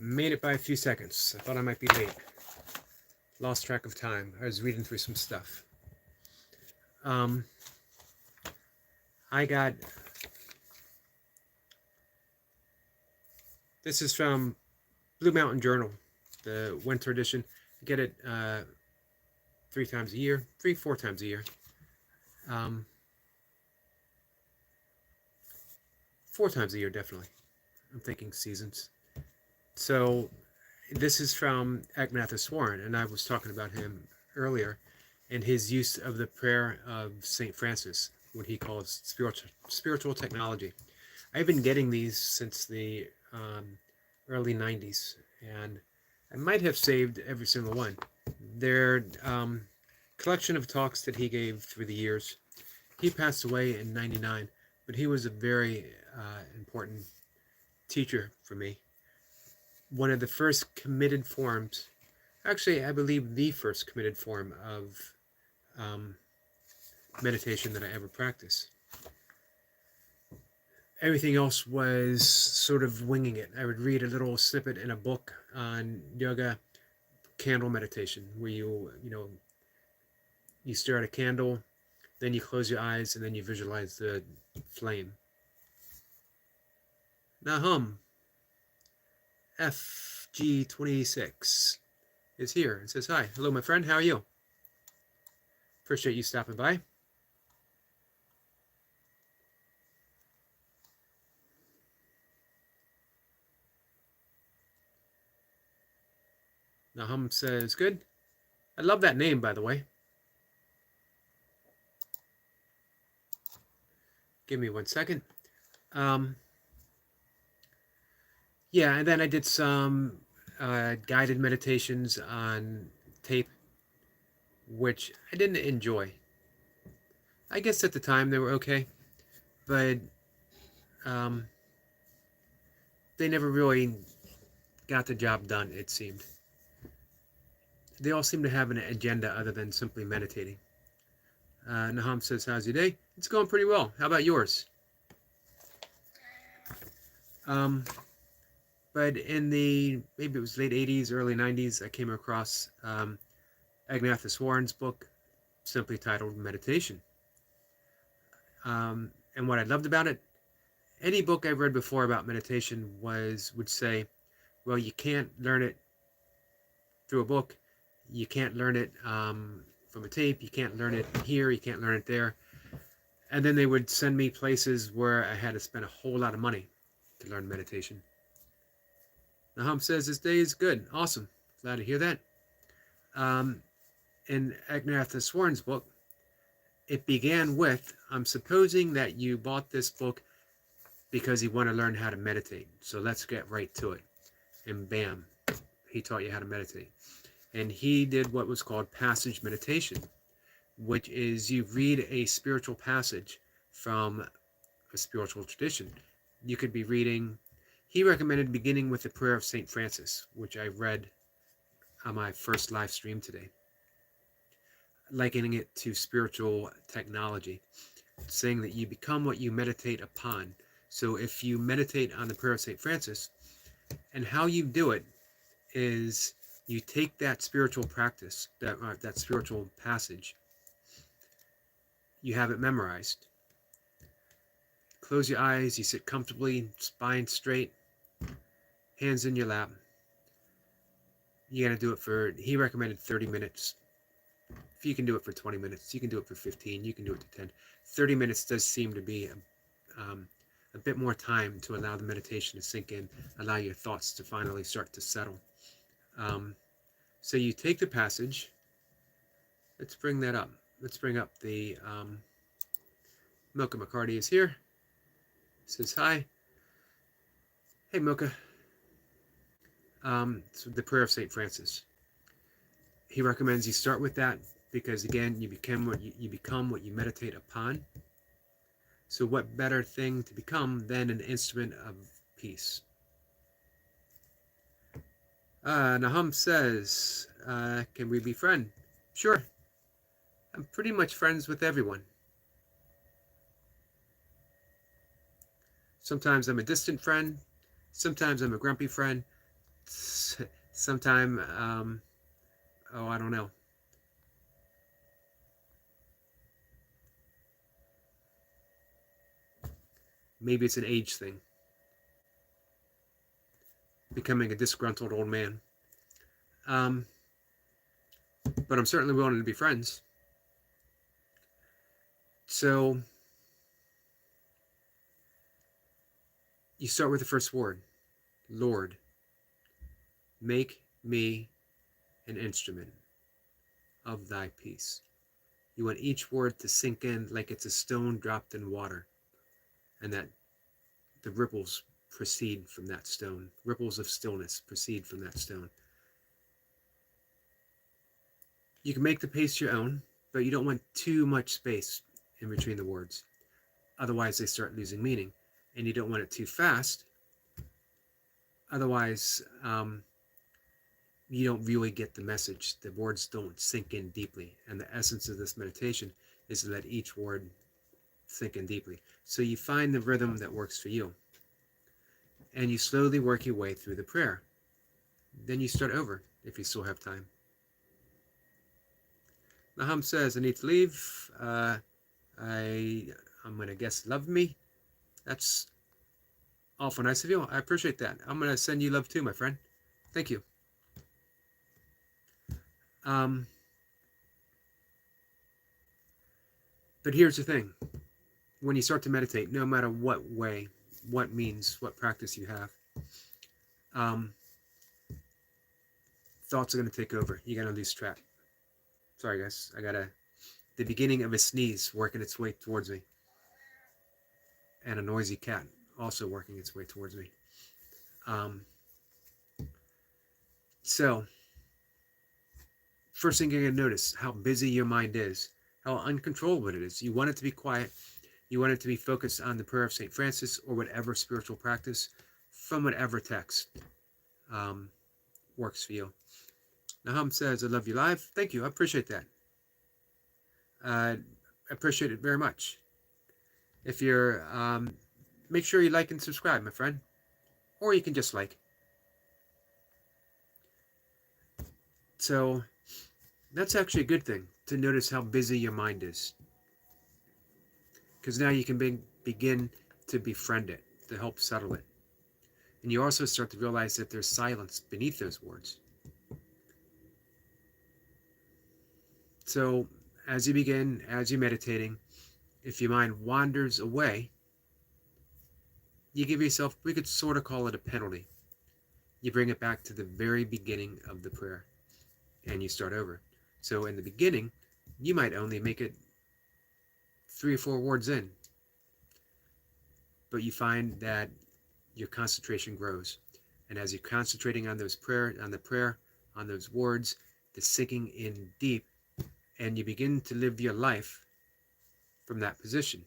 Made it by a few seconds. I thought I might be late. Lost track of time. I was reading through some stuff. I got... This is from Blue Mountain Journal, the winter edition. I get it 4 times a year. 4 times a year, definitely. I'm thinking seasons. So this is from Ignatius and I was talking about him earlier and his use of the prayer of St. Francis, what he calls spiritual technology. I've been getting these since the early 90s, and I might have saved every single one. They're collection of talks that he gave through the years. He passed away in 99, but he was a very important teacher for me. One of the first committed forms, actually I believe the first committed form of meditation that I ever practiced. Everything else was sort of winging it. I would read a little snippet in a book on yoga candle meditation, where you stare at a candle, then you close your eyes, and then you visualize the flame. Nahum FG26 is here and says, "Hi, hello my friend, how are you? Appreciate you stopping by." Nahum says, "Good. I love that name, by the way." Give me 1 second. Yeah, and then I did some guided meditations on tape, which I didn't enjoy. I guess at the time they were okay, but they never really got the job done, it seemed. They all seem to have an agenda other than simply meditating. Nahum says, "How's your day?" It's going pretty well. How about yours? But in the, maybe it was late 80s, early 90s, I came across Ignatius Warren's book, simply titled Meditation. And what I loved about it, any book I've read before about meditation would say, well, you can't learn it through a book, you can't learn it from a tape, you can't learn it here, you can't learn it there. And then they would send me places where I had to spend a whole lot of money to learn meditation. Nahum says this day is good. Awesome. Glad to hear that. In Ignatius Warren's book, it began with, "I'm supposing that you bought this book because you want to learn how to meditate. So let's get right to it." And bam, he taught you how to meditate. And he did what was called passage meditation, which is you read a spiritual passage from a spiritual tradition. You could be reading, he recommended beginning with the prayer of St. Francis, which I read on my first live stream today, likening it to spiritual technology, saying that you become what you meditate upon. So if you meditate on the prayer of St. Francis, and how you do it is you take that spiritual practice, that spiritual passage, you have it memorized. Close your eyes, you sit comfortably, spine straight, hands in your lap. You gotta do it for, he recommended 30 minutes. If you can do it for 20 minutes, you can do it for 15, you can do it to 10. 30 minutes does seem to be a bit more time to allow the meditation to sink in, allow your thoughts to finally start to settle. So you take the passage. Let's bring that up. Let's bring up the Milka McCarty is here. Says hi. Hey Milka. So the prayer of St. Francis. He recommends you start with that because again, you become what you meditate upon. So what better thing to become than an instrument of peace? Nahum says, can we be friends? Sure. I'm pretty much friends with everyone. Sometimes I'm a distant friend. Sometimes I'm a grumpy friend. sometime, I don't know. Maybe it's an age thing. Becoming a disgruntled old man. Um, but I'm certainly willing to be friends. So you start with the first word, Lord. Make me an instrument of thy peace. You want each word to sink in like it's a stone dropped in water, and that the ripples proceed from that stone. Ripples of stillness proceed from that stone. You can make the pace your own, but you don't want too much space in between the words. Otherwise, they start losing meaning. And you don't want it too fast. Otherwise, you don't really get the message. The words don't sink in deeply. And the essence of this meditation is to let each word sink in deeply. So you find the rhythm that works for you. And you slowly work your way through the prayer. Then you start over if you still have time. Nahum says, I need to leave. I'm going to guess love me. That's awful nice of you. I appreciate that. I'm going to send you love too, my friend. Thank you. But here's the thing. When you start to meditate, no matter what way, what means, what practice you have, thoughts are going to take over. You're going to lose track. Sorry, guys. I got the beginning of a sneeze working its way towards me. And a noisy cat also working its way towards me. So, first thing you're going to notice, how busy your mind is, how uncontrollable it is. You want it to be quiet. You want it to be focused on the prayer of St. Francis or whatever spiritual practice from whatever text works for you. Nahum says, I love you live. Thank you. I appreciate that. I appreciate it very much. If you're, make sure you like and subscribe, my friend. Or you can just like. So, that's actually a good thing, to notice how busy your mind is. Because now you can begin to befriend it, to help settle it. And you also start to realize that there's silence beneath those words. So, as you begin, as you're meditating, if your mind wanders away, you give yourself, we could sort of call it a penalty. You bring it back to the very beginning of the prayer, and you start over. So in the beginning, you might only make it 3 or 4 words in, but you find that your concentration grows. And as you're concentrating on those on those words, the sinking in deep, and you begin to live your life from that position.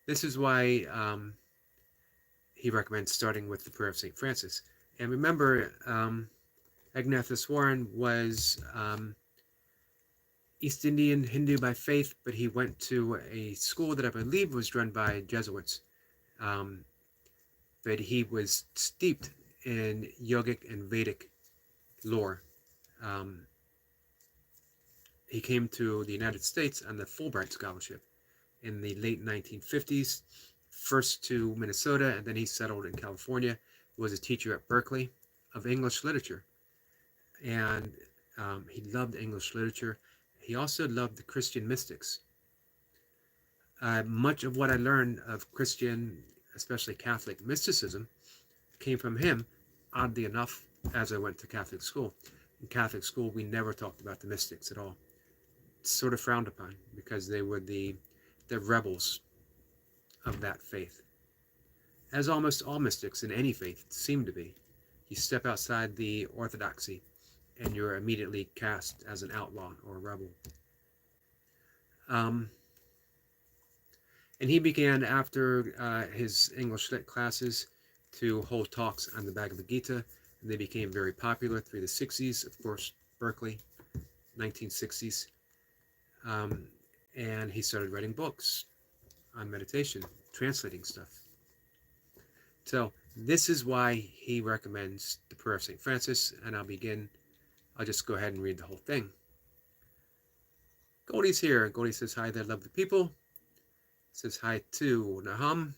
This is why he recommends starting with the prayer of St. Francis. And remember, Agnatha was East Indian Hindu by faith, but he went to a school that I believe was run by Jesuits. But he was steeped in yogic and Vedic lore. He came to the United States on the Fulbright Scholarship in the late 1950s, first to Minnesota, and then he settled in California, was a teacher at Berkeley of English literature. And he loved English literature. He also loved the Christian mystics. Much of what I learned of Christian, especially Catholic mysticism, came from him, oddly enough, as I went to Catholic school. In Catholic school, we never talked about the mystics at all. It's sort of frowned upon because they were the rebels of that faith. As almost all mystics in any faith seem to be. You step outside the orthodoxy and you're immediately cast as an outlaw or a rebel. And he began, after his English lit classes, to hold talks on the Bhagavad Gita, and they became very popular through the 60s, of course, Berkeley, 1960s. And he started writing books on meditation, translating stuff. So This is why he recommends the prayer of St. Francis, and I'll just go ahead and read the whole thing. Goldie's here. Goldie says hi there, lovely people. Says hi to Nahum.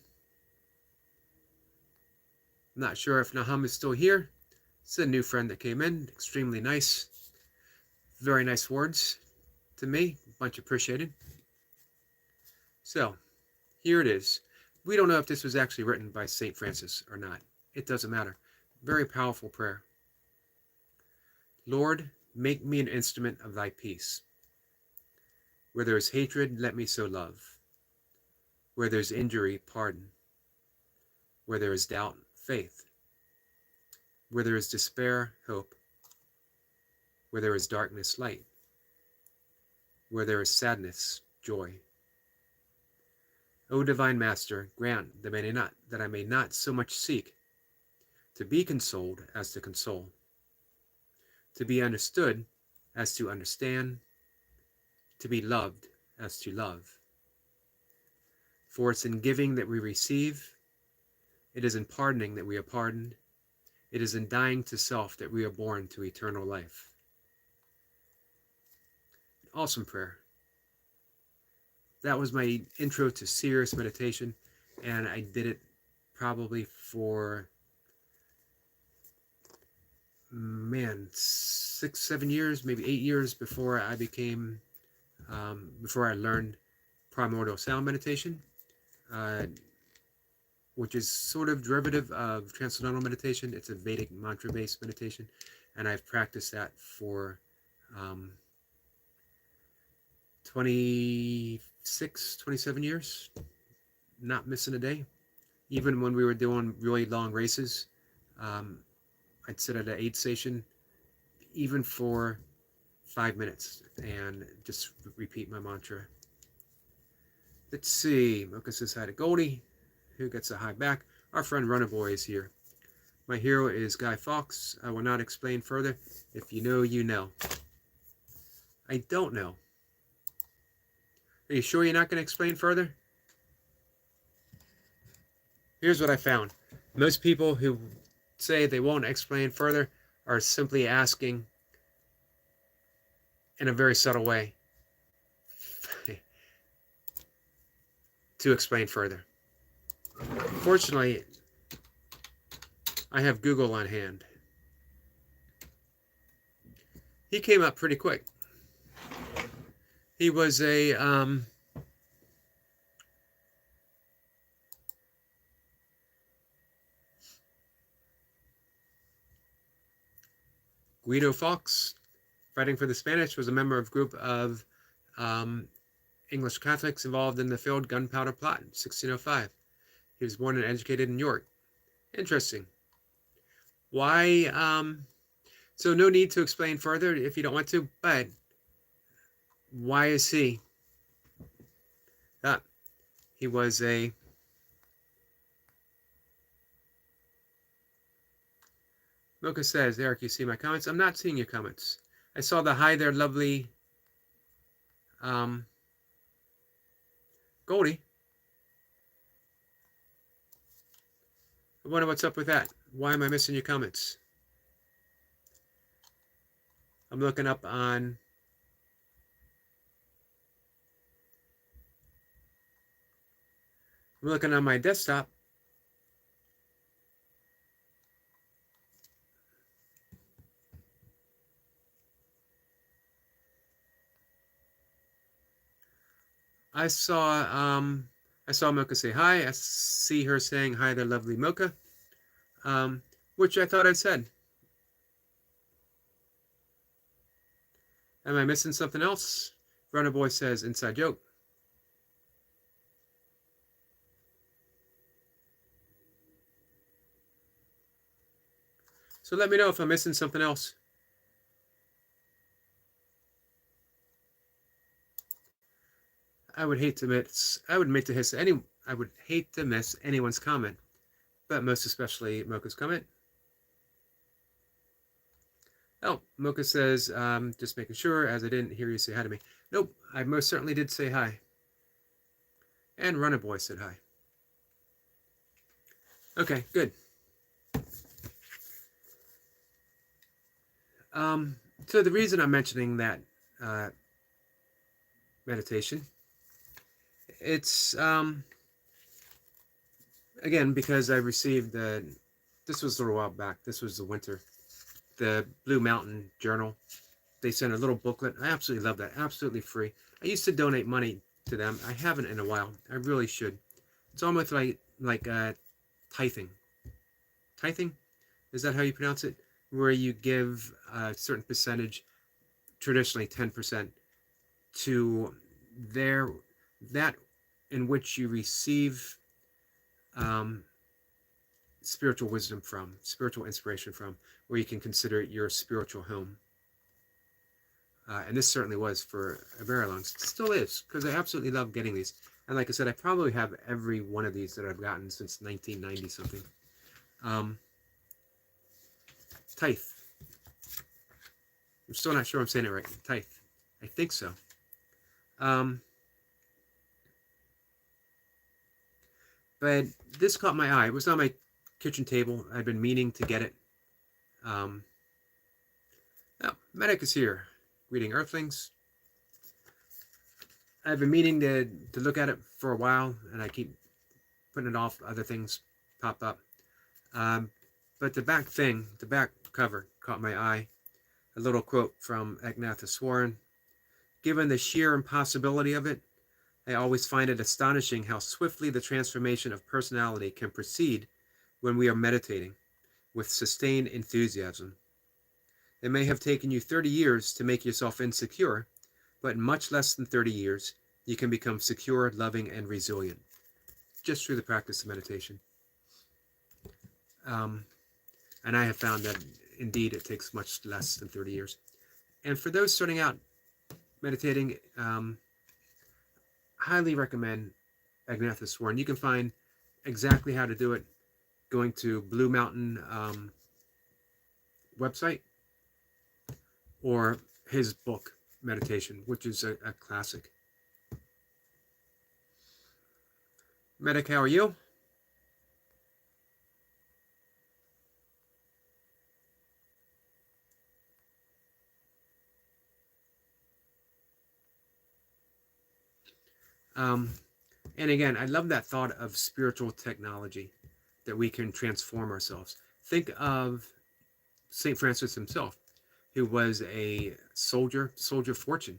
I'm not sure if Nahum is still here. It's a new friend that came in. Extremely nice. Very nice words to me. Much appreciated. So, here it is. We don't know if this was actually written by St. Francis or not. It doesn't matter. Very powerful prayer. Lord, make me an instrument of thy peace. Where there is hatred, let me sow love. Where there is injury, pardon. Where there is doubt, faith. Where there is despair, hope. Where there is darkness, light. Where there is sadness, joy. O divine Master, grant that I may not so much seek to be consoled as to console, to be understood as to understand, to be loved as to love. For it's in giving that we receive, it is in pardoning that we are pardoned, it is in dying to self that we are born to eternal life. Awesome prayer. That was my intro to serious meditation, and I did it probably for, 6, 7 years, maybe 8 years before I became, before I learned primordial sound meditation, which is sort of derivative of transcendental meditation. It's a Vedic mantra-based meditation, and I've practiced that for 26, 27 years, not missing a day. Even when we were doing really long races, I'd sit at an aid station even for 5 minutes and just repeat my mantra. Let's see. Mocha says hi to Goldie, who gets a hi back. Our friend Runner Boy is here. My hero is Guy Fawkes. I will not explain further. If you know, you know. I don't know. Are you sure you're not going to explain further? Here's what I found. Most people who say they won't explain further are simply asking in a very subtle way to explain further. Fortunately, I have Google on hand. He came up pretty quick. He was a Guido Fawkes, fighting for the Spanish, was a member of a group of English Catholics involved in the failed gunpowder plot in 1605. He was born and educated in York. Interesting. Why? So no need to explain further if you don't want to, but why is he? He was a Mocha says, Eric, you see my comments? I'm not seeing your comments. I saw the hi there, lovely Goldie. I wonder what's up with that. Why am I missing your comments? I'm looking up on my desktop. I saw Mocha say hi. I see her saying hi there, lovely Mocha, which I thought I said. Am I missing something else? Runner Boy says inside joke. So let me know if I'm missing something else. I would hate to miss anyone's comment, but most especially Mocha's comment. Oh, Mocha says, just making sure, as I didn't hear you say hi to me. Nope, I most certainly did say hi. And Runner Boy said hi. Okay, good. So the reason I'm mentioning that uh, meditation, it's again because I received this was a little while back. This was the winter. The Blue Mountain Journal. They sent a little booklet. I absolutely love that. Absolutely free. I used to donate money to them. I haven't in a while. I really should. It's almost like tithing. Tithing, is that how you pronounce it? Where you give a certain percentage, traditionally 10%, to their that in which you receive um, spiritual wisdom from, spiritual inspiration from, where you can consider it your spiritual home. And this certainly was for a very long, still is, because I absolutely love getting these. And like I said, I probably have every one of these that I've gotten since 1990 something. Tithe. I'm still not sure I'm saying it right. Tithe. I think so. But this caught my eye. It was on my kitchen table. I'd been meaning to get it. Oh, Medic is here. Greeting Earthlings. I've been meaning to look at it for a while, and I keep putting it off. Other things pop up. But the back cover caught my eye. A little quote from Ecnathaswaran. Given the sheer impossibility of it, I always find it astonishing how swiftly the transformation of personality can proceed when we are meditating with sustained enthusiasm. It may have taken you 30 years to make yourself insecure, but in much less than 30 years, you can become secure, loving, and resilient, just through the practice of meditation. And I have found that, indeed, it takes much less than 30 years. And for those starting out meditating, highly recommend Ecnathaswaran. You can find exactly how to do it going to Blue Mountain website or his book, Meditation, which is a classic. Medic, how are you? And again, I love that thought of spiritual technology, that we can transform ourselves. Think of St. Francis himself, who was a soldier of fortune,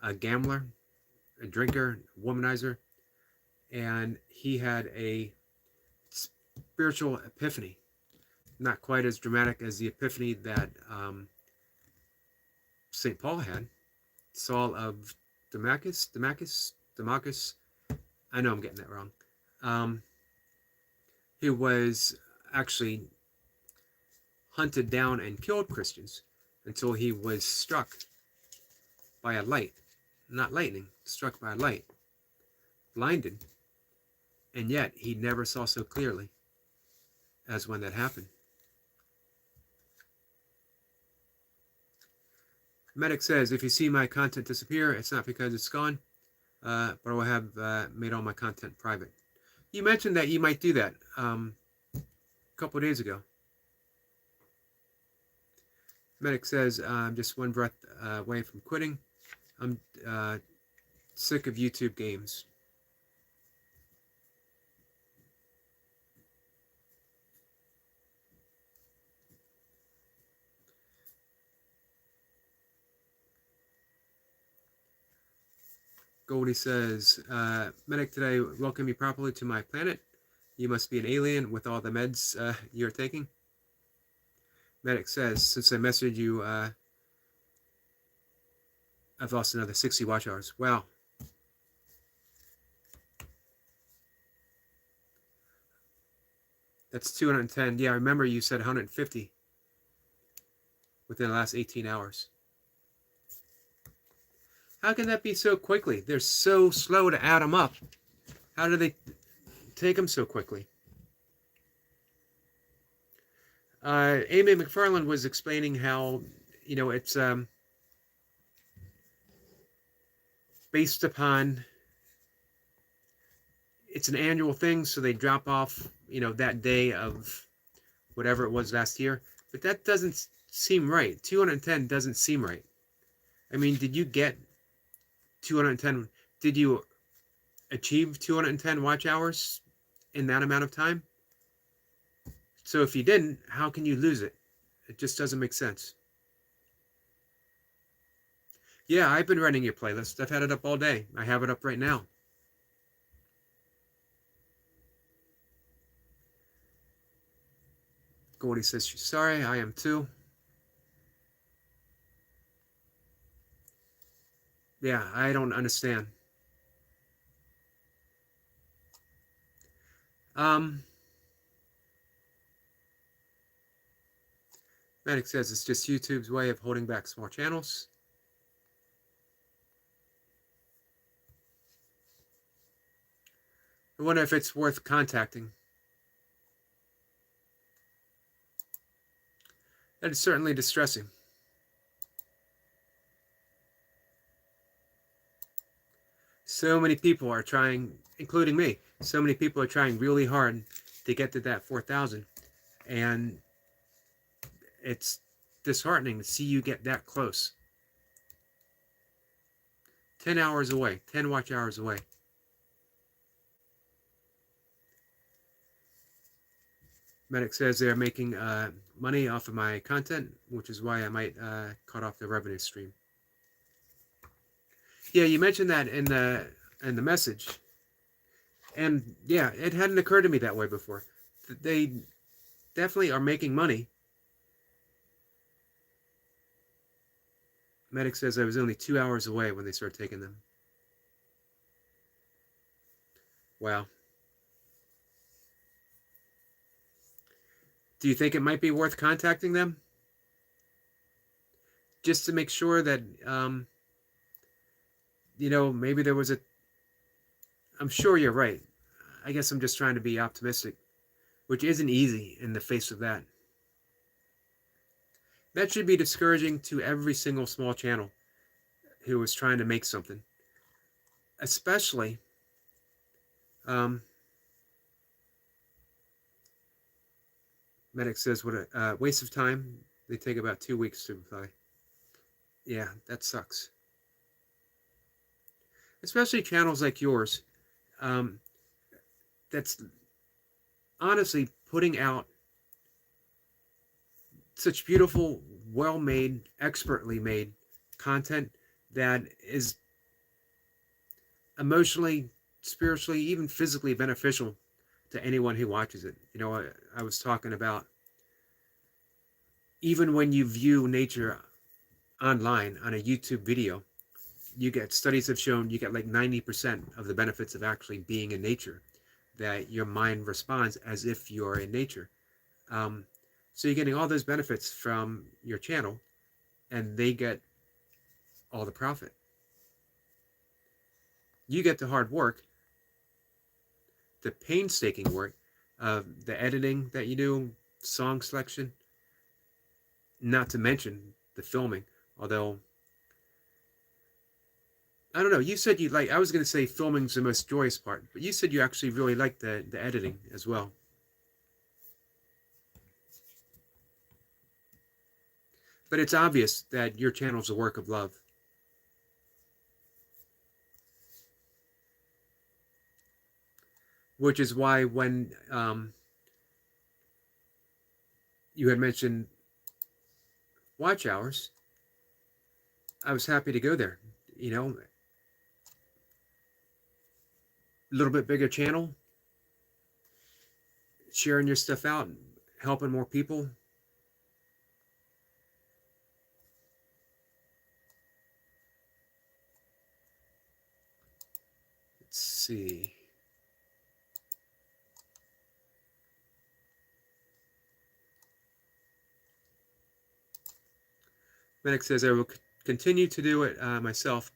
a gambler, a drinker, a womanizer, and he had a spiritual epiphany. Not quite as dramatic as the epiphany that St. Paul had. Saul of Damascus. I know I'm getting that wrong. Who was actually hunted down and killed Christians until he was struck by a light. Not lightning, struck by a light. Blinded. And yet he never saw so clearly as when that happened. Medic says, if you see my content disappear, it's not because it's gone, but I will have made all my content private. You mentioned that you might do that a couple of days ago. Medic says, I'm just one breath away from quitting. I'm sick of YouTube games. Goldie says, Medic, did I welcome you properly to my planet? You must be an alien with all the meds you're taking. Medic says, since I messaged you, I've lost another 60 watch hours. Wow. That's 210. Yeah, I remember you said 150 within the last 18 hours. How can that be so quickly? They're so slow to add them up. How do they take them so quickly? Amy McFarland was explaining how, it's based upon, it's an annual thing, so they drop off, that day of whatever it was last year. But that doesn't seem right. 210 doesn't seem right. I mean, did you get 210? Did you achieve 210 watch hours in that amount of time? So if you didn't, how can you lose it? It just doesn't make sense. Yeah, I've been running your playlist. I've had it up all day. I have it up right now. Goldie says she's sorry. I am too. Yeah, I don't understand. Medic says it's just YouTube's way of holding back small channels. I wonder if it's worth contacting. That is certainly distressing. So many people are trying, including me, so many people are trying really hard to get to that 4,000. And it's disheartening to see you get that close. 10 hours away, 10 watch hours away. Medic says they're making money off of my content, which is why I might cut off the revenue stream. Yeah, you mentioned that in the message, and yeah, it hadn't occurred to me that way before. They definitely are making money. Medic says I was only 2 hours away when they started taking them. Wow. Do you think it might be worth contacting them? Just to make sure that, maybe there was I'm sure you're right. I guess I'm just trying to be optimistic, which isn't easy in the face of that. That should be discouraging to every single small channel who is trying to make something. Especially, Medic says, what a waste of time. They take about 2 weeks to reply. Yeah, that sucks. Especially channels like yours, that's honestly putting out such beautiful, well-made, expertly made content that is emotionally, spiritually, even physically beneficial to anyone who watches it. I was talking about, even when you view nature online on a YouTube video, studies have shown you get like 90% of the benefits of actually being in nature, that your mind responds as if you're in nature. So you're getting all those benefits from your channel, and they get all the profit. You get the hard work, the painstaking work of the editing that you do, song selection, not to mention the filming. Although, I don't know, you said you like, I was going to say filming's the most joyous part, but you said you actually really like the editing as well. But it's obvious that your channel's a work of love. Which is why when you had mentioned watch hours, I was happy to go there. A little bit bigger channel, sharing your stuff out, helping more people. Let's see. Medic says I will continue to do it myself,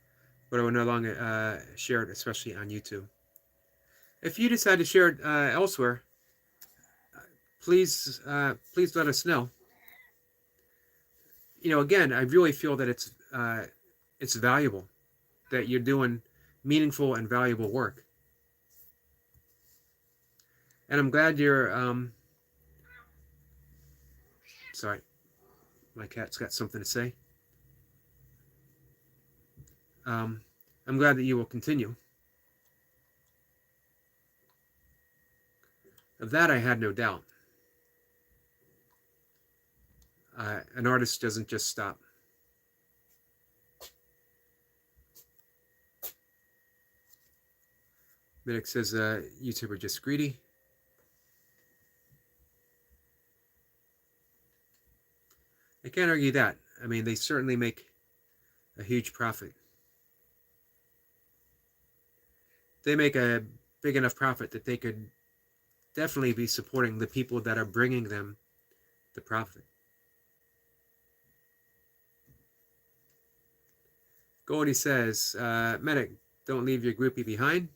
but I will no longer share it, especially on YouTube. If you decide to share it elsewhere, please let us know. Again, I really feel that it's valuable, that you're doing meaningful and valuable work. And I'm glad you're sorry. My cat's got something to say. I'm glad that you will continue. Of that I had no doubt. An artist doesn't just stop. Minik says YouTuber just greedy. I can't argue that. I mean, they certainly make a huge profit. They make a big enough profit that they could definitely be supporting the people that are bringing them the profit. Goldie says, Medic, don't leave your groupie behind.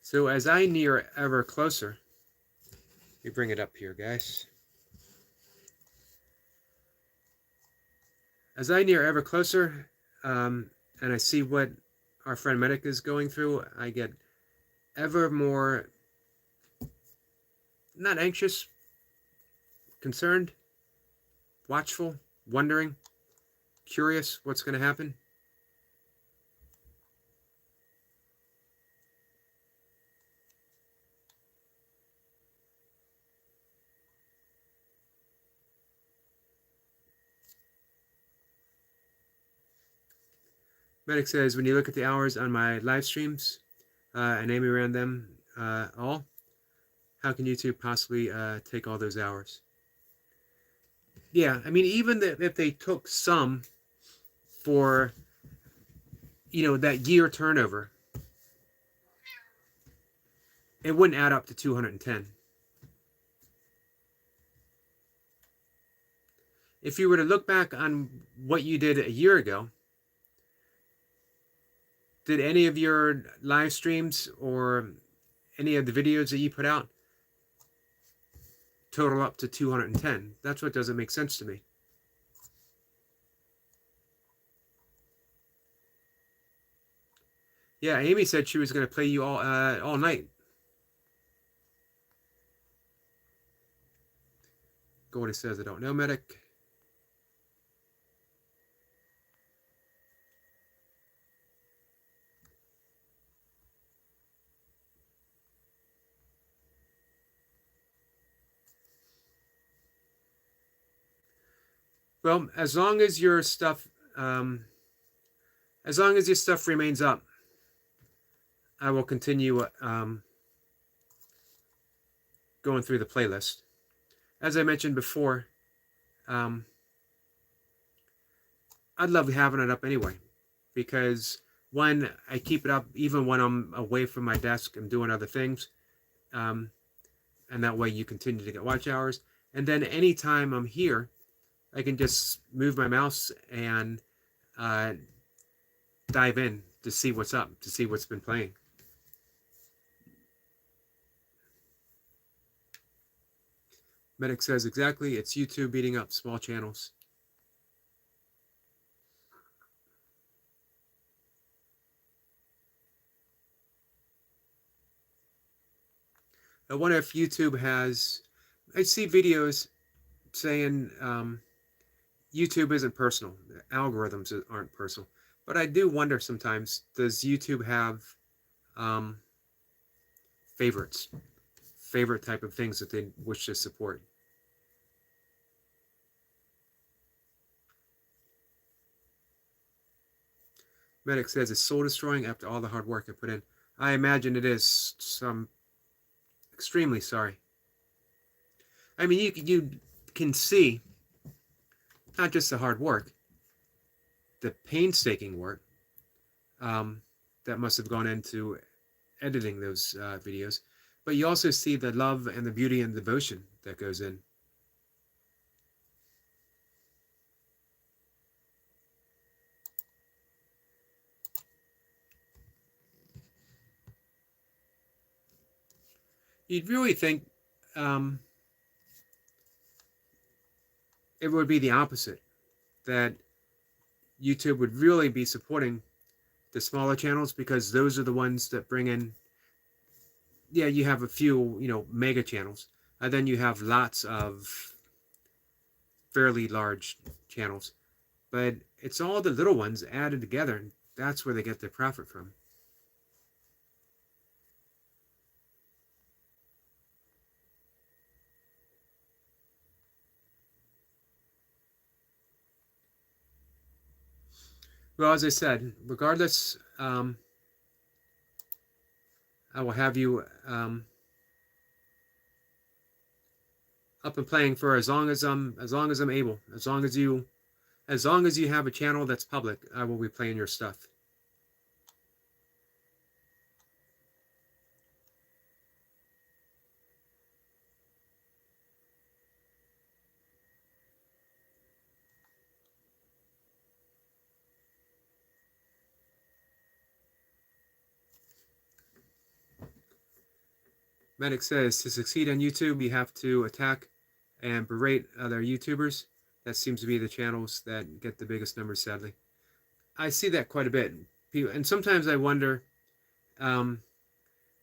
So as I near ever closer, let me bring it up here, guys. As I near ever closer, and I see what our friend Medic is going through, I get ever more, not anxious, concerned, watchful, wondering, curious what's going to happen. Medic says, when you look at the hours on my live streams, and Amy ran them all, how can YouTube possibly take all those hours? Yeah, I mean, even if they took some for, that year turnover, it wouldn't add up to 210. If you were to look back on what you did a year ago, did any of your live streams or any of the videos that you put out total up to 210? That's what doesn't make sense to me. Yeah, Amy said she was going to play you all night. Goldie says, I don't know, Medic. Well, as long as your stuff remains up, I will continue going through the playlist. As I mentioned before, I'd love having it up anyway, because one, I keep it up even when I'm away from my desk and doing other things, and that way you continue to get watch hours. And then anytime I'm here, I can just move my mouse and dive in to see what's up, to see what's been playing. Medic says, exactly, it's YouTube beating up small channels. I wonder if YouTube has, I see videos saying YouTube isn't personal, the algorithms aren't personal. But I do wonder sometimes, does YouTube have favorites, favorite type of things that they wish to support? Medic says it's soul destroying after all the hard work I put in. I imagine it is. So I'm extremely sorry. I mean, you can see not just the hard work, the painstaking work that must have gone into editing those videos, but you also see the love and the beauty and devotion that goes in. You'd really think it would be the opposite, that YouTube would really be supporting the smaller channels because those are the ones that bring in, yeah, you have a few, mega channels, and then you have lots of fairly large channels. But it's all the little ones added together, and that's where they get their profit from. Well, as I said, regardless, I will have you up and playing for as long as I'm able. As long as you have a channel that's public, I will be playing your stuff. Medic says to succeed on YouTube, you have to attack and berate other YouTubers. That seems to be the channels that get the biggest numbers, sadly. I see that quite a bit. And sometimes I wonder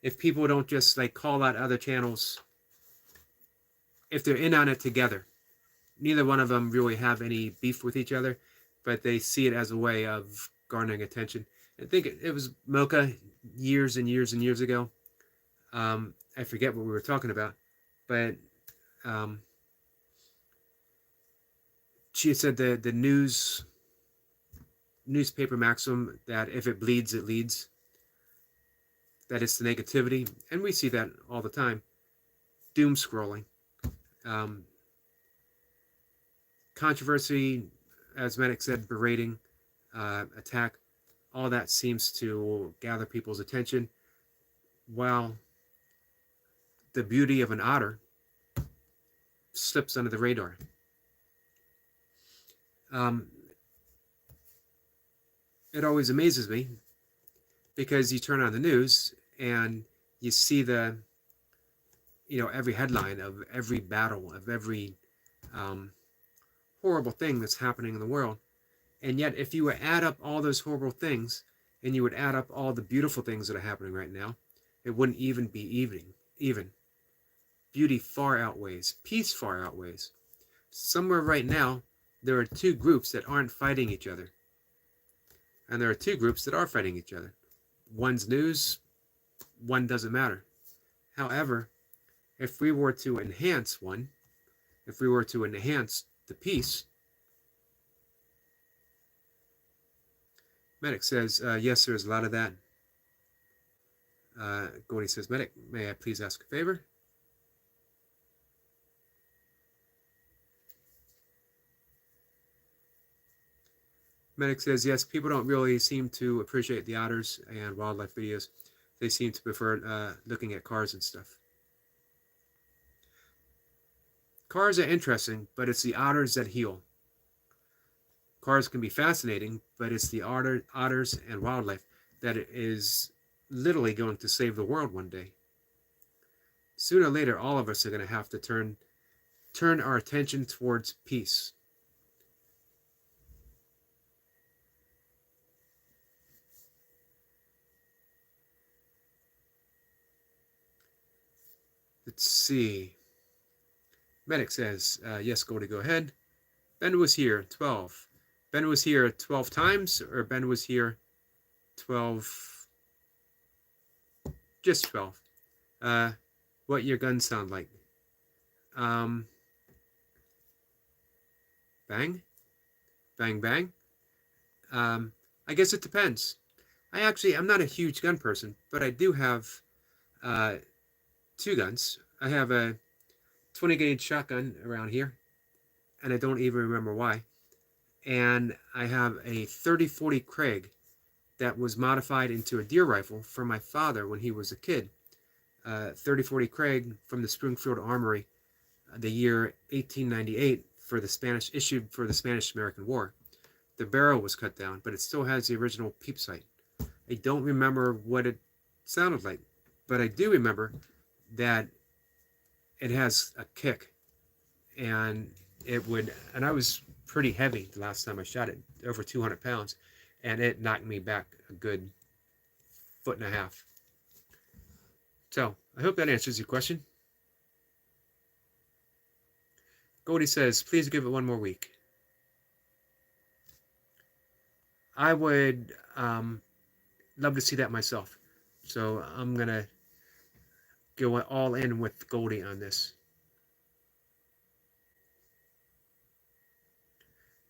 if people don't just like call out other channels if they're in on it together. Neither one of them really have any beef with each other, but they see it as a way of garnering attention. I think it was Mocha years and years and years ago. I forget what we were talking about, but she said the newspaper maxim that if it bleeds, it leads. That it's the negativity, and we see that all the time. Doom scrolling, controversy, as Medic said, berating, attack. All that seems to gather people's attention, while the beauty of an otter slips under the radar. It always amazes me because you turn on the news and you see every headline of every battle, of every horrible thing that's happening in the world. And yet, if you would add up all those horrible things and you would add up all the beautiful things that are happening right now, it wouldn't even be even. Beauty far outweighs, peace far outweighs. Somewhere right now, there are two groups that aren't fighting each other. And there are two groups that are fighting each other. One's news, one doesn't matter. However, if we were to enhance one, if we were to enhance the peace, Medic says, yes, there's a lot of that. Gordy says, Medic, may I please ask a favor? Medic says, yes, people don't really seem to appreciate the otters and wildlife videos. They seem to prefer looking at cars and stuff. Cars are interesting, but it's the otters that heal. Cars can be fascinating, but it's the otters and wildlife that is literally going to save the world one day. Sooner or later, all of us are going to have to turn our attention towards peace. Let's see. Medic says, yes, Goldie, go ahead. Ben was here, 12. Ben was here 12 times, or Ben was here 12, just 12. What your guns sound like? Bang? Bang, bang? I guess it depends. I'm not a huge gun person, but I do have two guns. I have a 20 gauge shotgun around here, and I don't even remember why. And I have a 30-40 Craig that was modified into a deer rifle for my father when he was a kid. 30-40 Craig from the Springfield Armory, the year 1898, issued for the Spanish-American War. The barrel was cut down, but it still has the original peep sight. I don't remember what it sounded like, but I do remember that it has a kick, and and I was pretty heavy the last time I shot it, over 200 pounds, and it knocked me back a good 1.5 feet. So I hope that answers your question. Goldie says, please give it one more week. I would love to see that myself. So I'm going to go all in with Goldie on this.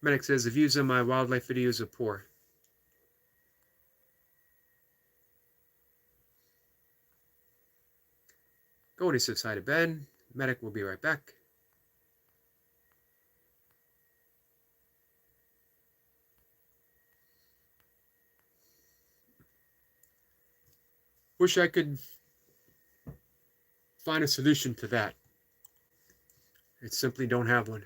Medic says, the views on my wildlife videos are poor. Goldie says hi to Ben. Medic will be right back. Wish I could find a solution to that. I simply don't have one.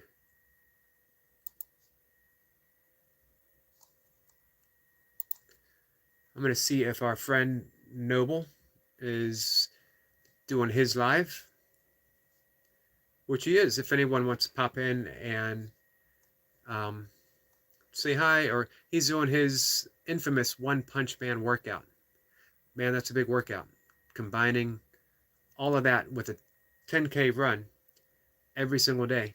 I'm going to see if our friend Noble is doing his live, which he is. If anyone wants to pop in and say hi, or he's doing his infamous One Punch Man workout. Man, that's a big workout. Combining all of that with a 10K run every single day.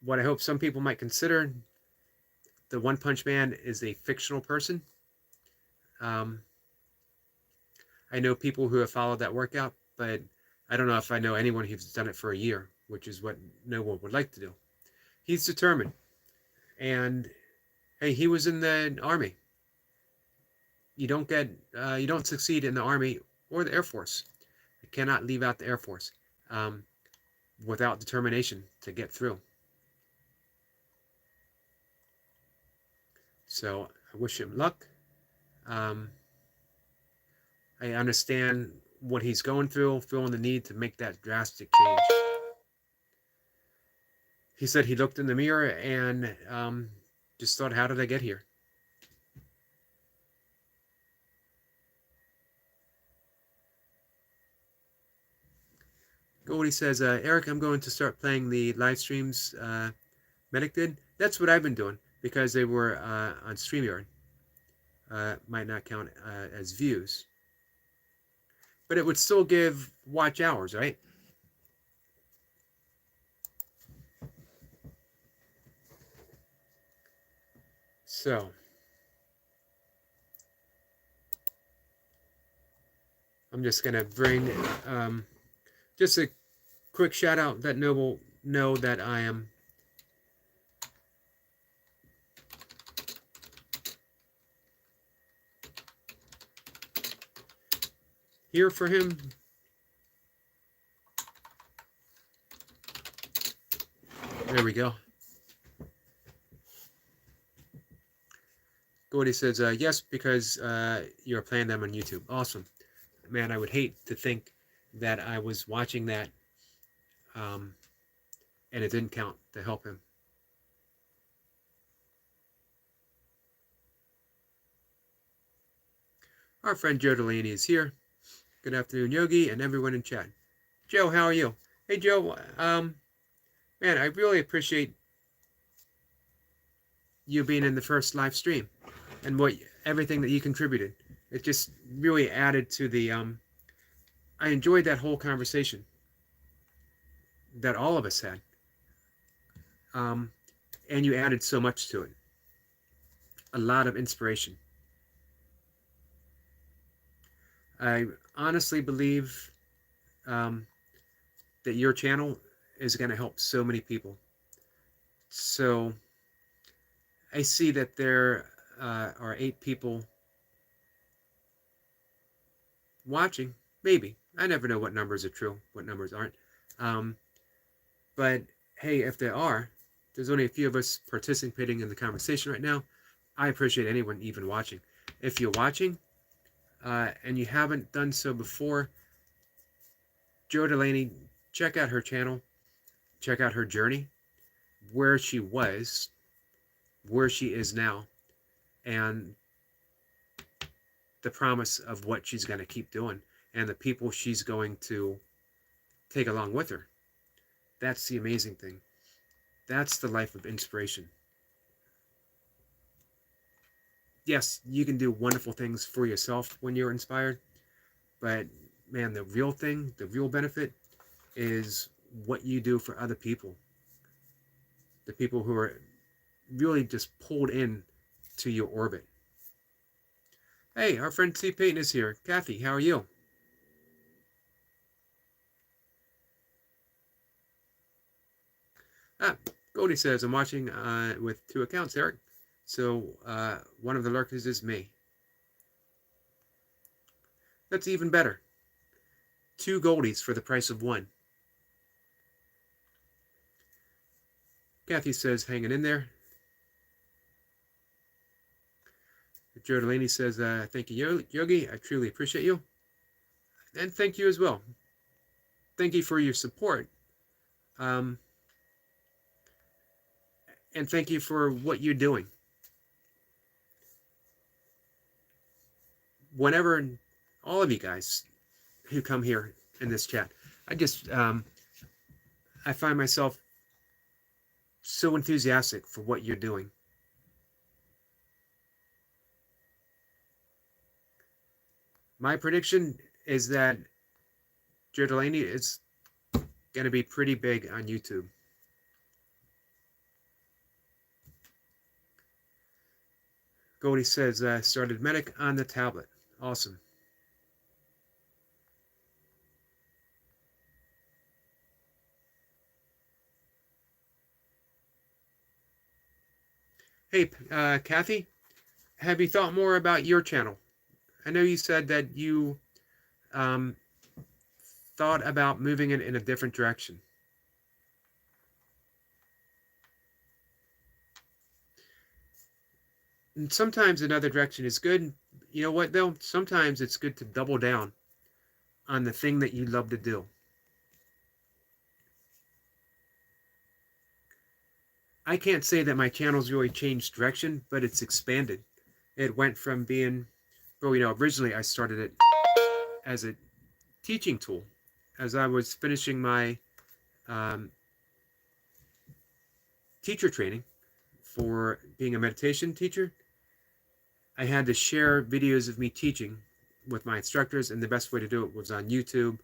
What I hope some people might consider, the One Punch Man is a fictional person. I know people who have followed that workout, but I don't know if I know anyone who's done it for a year, which is what Noble would like to do. He's determined. And hey, he was in the Army. You don't succeed in the Army or the Air Force. You cannot leave out the Air Force without determination to get through. So I wish him luck. I understand what he's going through, feeling the need to make that drastic change. He said he looked in the mirror and just thought, how did I get here? Goldie says, Eric, I'm going to start playing the live streams Medic did. That's what I've been doing because they were on StreamYard. Might not count as views. But it would still give watch hours, right? So, I'm just going to bring just a quick shout out that Noble know that I am here for him. There we go. Gordy says, yes, because you're playing them on YouTube. Awesome. Man, I would hate to think that I was watching that and it didn't count to help him. Our friend Joe Delaney is here. Good afternoon, Yogi, and everyone in chat. Joe, how are you? Hey, Joe, man, I really appreciate you being in the first live stream and everything that you contributed. It just really added to the, I enjoyed that whole conversation that all of us had. And you added so much to it. A lot of inspiration. I honestly believe that your channel is going to help so many people. So I see that there are 8 people watching. Maybe. I never know what numbers are true, what numbers aren't. But hey, if there are, there's only a few of us participating in the conversation right now. I appreciate anyone even watching. If you're watching and you haven't done so before, Joe Delaney, check out her channel. Check out her journey, where she was, where she is now, and the promise of what she's going to keep doing. and the people she's going to take along with her. That's the amazing thing. That's the life of inspiration. Yes, you can do wonderful things for yourself when you're inspired, but man, the real thing, the real benefit is what you do for other people. The people who are really just pulled in to your orbit. Hey, our friend C. Payton is here. Kathy, how are you? Goldie says, I'm watching with 2 accounts, Eric. So one of the lurkers is me. That's even better. 2 Goldies for the price of 1. Kathy says, hanging in there. Joe Delaney says, thank you, Yogi. I truly appreciate you. And thank you as well. Thank you for your support. And thank you for what you're doing. Whenever, all of you guys who come here in this chat, I find myself so enthusiastic for what you're doing. My prediction is that Joe Delaney is going to be pretty big on YouTube. Goldie says, started Medic on the tablet. Awesome. Hey, Kathy, have you thought more about your channel? I know you said that you thought about moving it in a different direction. And sometimes another direction is good. You know what, though? Sometimes it's good to double down on the thing that you love to do. I can't say that my channel's really changed direction, but it's expanded. It went from being, well, originally I started it as a teaching tool. As I was finishing my teacher training for being a meditation teacher, I had to share videos of me teaching with my instructors, and the best way to do it was on YouTube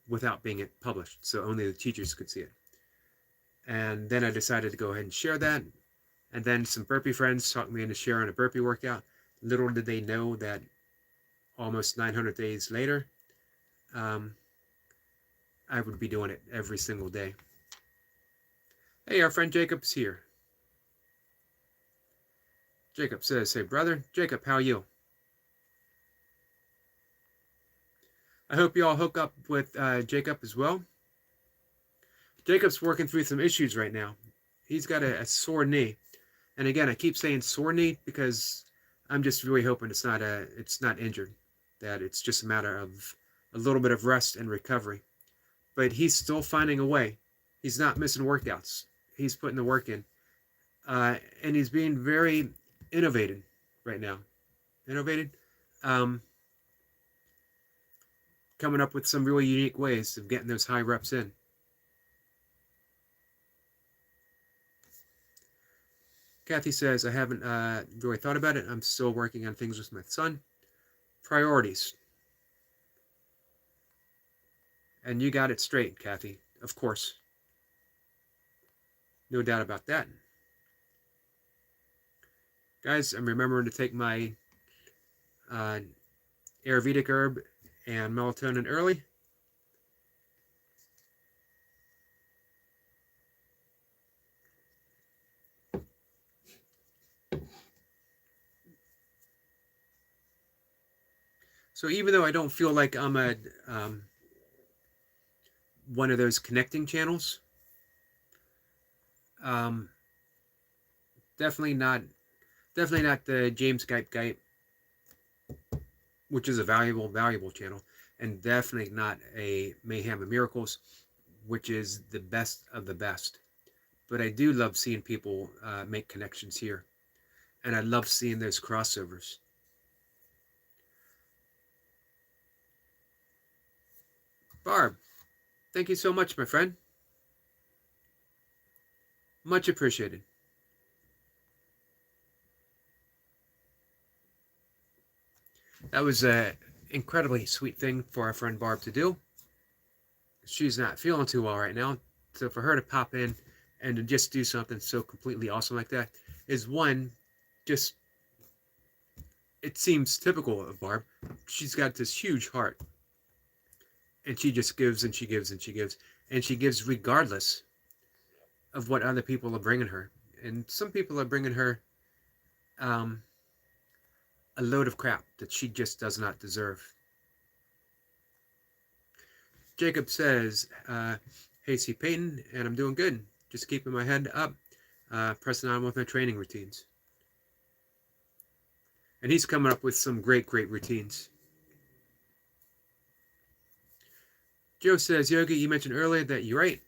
without being published, so only the teachers could see it. And then I decided to go ahead and share that, and then some burpee friends talked me into sharing a burpee workout. Little did they know that almost 900 days later, I would be doing it every single day. Hey, our friend Jacob's here. Jacob says, hey, brother. Jacob, how are you? I hope you all hook up with Jacob as well. Jacob's working through some issues right now. He's got a sore knee. And again, I keep saying sore knee because I'm just really hoping it's not injured, that it's just a matter of a little bit of rest and recovery. But he's still finding a way. He's not missing workouts. He's putting the work in. And he's being very innovative right now. Coming up with some really unique ways of getting those high reps in. Kathy says, I haven't really thought about it. I'm still working on things with my son. Priorities. And you got it straight, Kathy. Of course. No doubt about that. Guys, I'm remembering to take my Ayurvedic herb and melatonin early. So even though I don't feel like I'm a one of those connecting channels, definitely not the James Skype, which is a valuable channel, and definitely not a Mayhem and Miracles, which is the best of the best. But I do love seeing people make connections here, and I love seeing those crossovers. Barb, thank you so much, my friend. Much appreciated. That was an incredibly sweet thing for our friend Barb to do. She's not feeling too well right now, so for her to pop in and to just do something so completely awesome like that is one, just, it seems typical of Barb. She's got this huge heart, and she just gives and she gives and she gives and she gives regardless of what other people are bringing her. And some people are bringing her a load of crap that she just does not deserve. Jacob says, hey, C. Peyton, and I'm doing good. Just keeping my head up, pressing on with my training routines. And he's coming up with some great routines. Joe says, Yogi, you mentioned earlier that you write,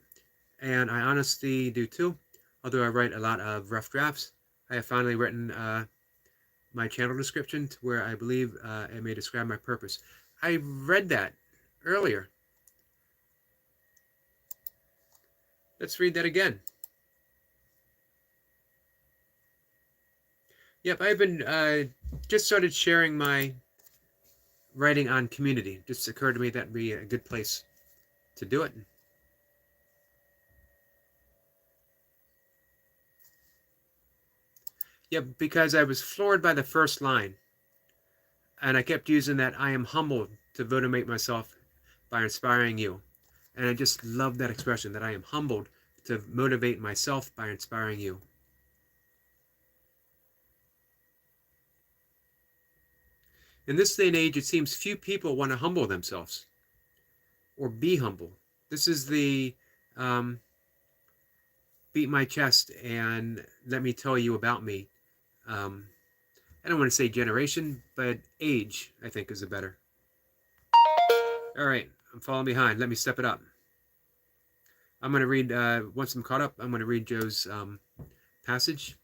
and I honestly do too. Although I write a lot of rough drafts, I have finally written my channel description to where I believe it may describe my purpose. I read that earlier. Let's read that again. Yep, I've been just started sharing my writing on community. Just occurred to me that'd be a good place to do it. Yep, because I was floored by the first line. And I kept using that, I am humbled to motivate myself by inspiring you. And I just love that expression, that I am humbled to motivate myself by inspiring you. In this day and age, it seems few people want to humble themselves or be humble. This is the beat my chest and let me tell you about me. I don't want to say generation, but age, I think, is a better. All right, I'm falling behind. Let me step it up. I'm going to read, once I'm caught up, I'm going to read Joe's passage.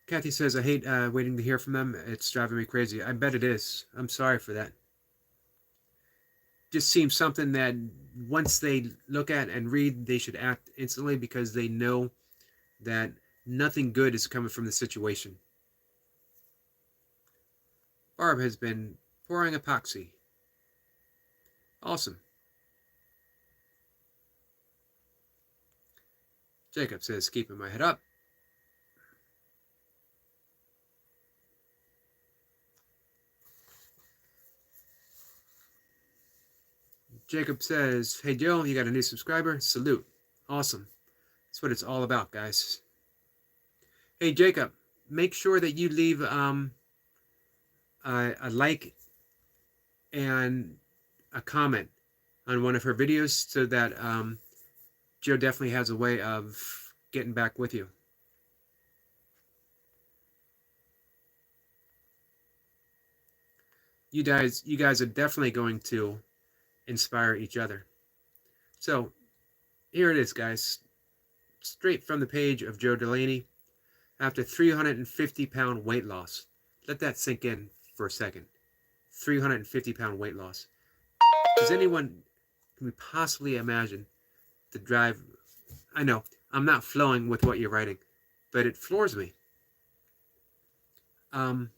Kathy says, I hate waiting to hear from them. It's driving me crazy. I bet it is. I'm sorry for that. Just seems something that once they look at and read, they should act instantly because they know that nothing good is coming from the situation. Barb has been pouring epoxy. Awesome. Jacob says, keeping my head up. Jacob says, hey Joe, you got a new subscriber? Salute. Awesome. That's what it's all about, guys. Hey Jacob, make sure that you leave a like and a comment on one of her videos so that Joe definitely has a way of getting back with you. You guys are definitely going to inspire each other. So here it is, guys. Straight from the page of Joe Delaney. After 350-pound weight loss. Let that sink in for a second. 350-pound weight loss. Does anyone can we possibly imagine the drive? I know I'm not flowing with what you're writing, but it floors me. Can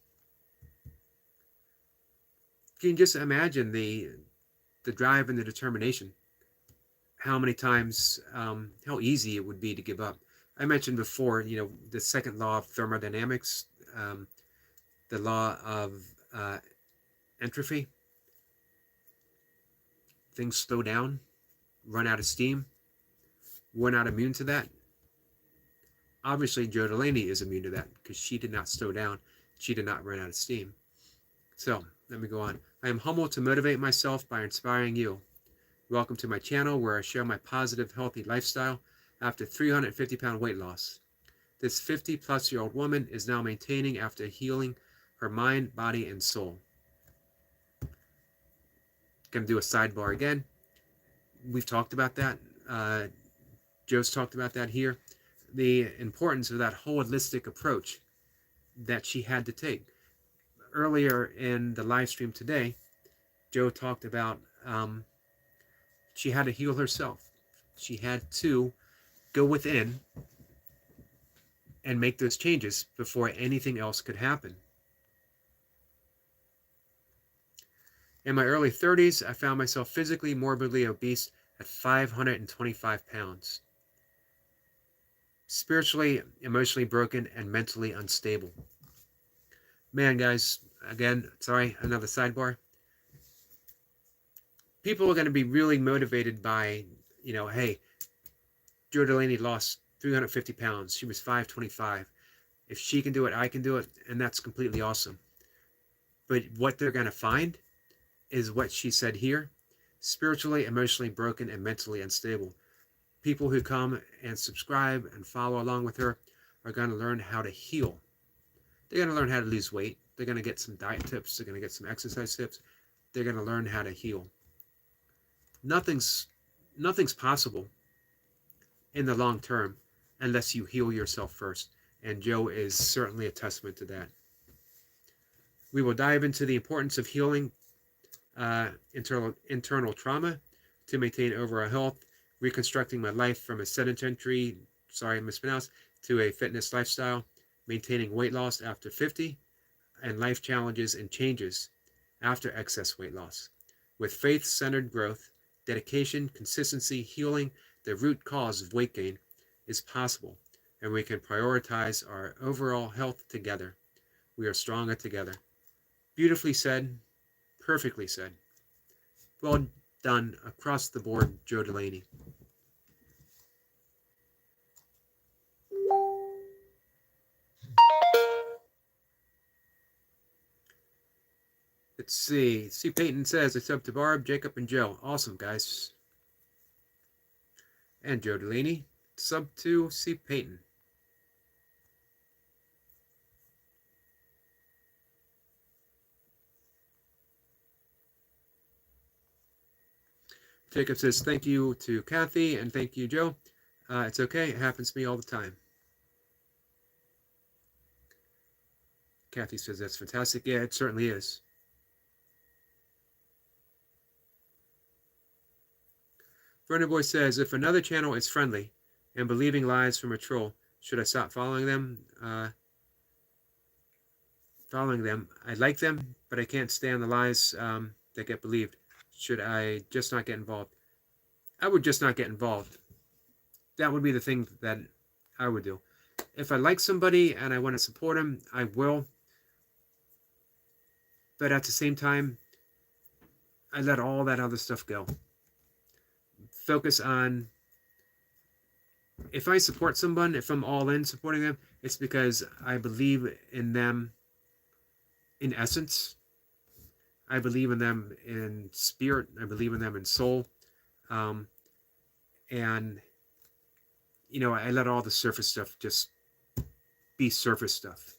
you just imagine the drive and the determination? How many times, how easy it would be to give up. I mentioned before, the second law of thermodynamics, the law of entropy. Things slow down, run out of steam. We're not immune to that. Obviously, Joe Delaney is immune to that because she did not slow down. She did not run out of steam. So, let me go on. I am humbled to motivate myself by inspiring you. Welcome to my channel where I share my positive, healthy lifestyle after 350-pound weight loss. This 50-plus-year-old woman is now maintaining after healing her mind, body, and soul. Going to do a sidebar again. We've talked about that. Joe's talked about that here. The importance of that holistic approach that she had to take. Earlier in the live stream today, Joe talked about, she had to heal herself. She had to go within and make those changes before anything else could happen. In my early 30s, I found myself physically morbidly obese at 525 pounds. Spiritually, emotionally broken, and mentally unstable. Man, guys, again, sorry, another sidebar. People are going to be really motivated by, hey, Joe Delaney lost 350 pounds. She was 525. If she can do it, I can do it, and that's completely awesome. But what they're going to find is what she said here: spiritually, emotionally broken, and mentally unstable. People who come and subscribe and follow along with her are going to learn how to heal. They're going to learn how to lose weight. They're going to get some diet tips. They're going to get some exercise tips. They're going to learn how to heal. Nothing's possible in the long term unless you heal yourself first. And Joe is certainly a testament to that. We will dive into the importance of healing internal trauma to maintain overall health, reconstructing my life from a sedentary, mispronounced, to a fitness lifestyle, maintaining weight loss after 50, and life challenges and changes after excess weight loss. With faith-centered growth, dedication, consistency, healing the root cause of weight gain is possible, and we can prioritize our overall health together. We are stronger together. Beautifully said, perfectly said. Well done across the board, Joe Delaney. Let's see. C. Payton says, it's up to Barb, Jacob, and Joe. Awesome, guys. And Joe Delaney, sub to C. Payton. Jacob says, thank you to Kathy, and thank you, Joe. It's okay. It happens to me all the time. Kathy says, that's fantastic. Yeah, it certainly is. Vernon Boy says, if another channel is friendly and believing lies from a troll, should I stop following them? I like them, but I can't stand the lies that get believed. Should I just not get involved? I would just not get involved. That would be the thing that I would do. If I like somebody and I want to support them, I will. But at the same time, I let all that other stuff go. Focus on, if I support someone, if I'm all in supporting them, it's because I believe in them in essence. I believe in them in spirit. I believe in them in soul. And, I let all the surface stuff just be surface stuff.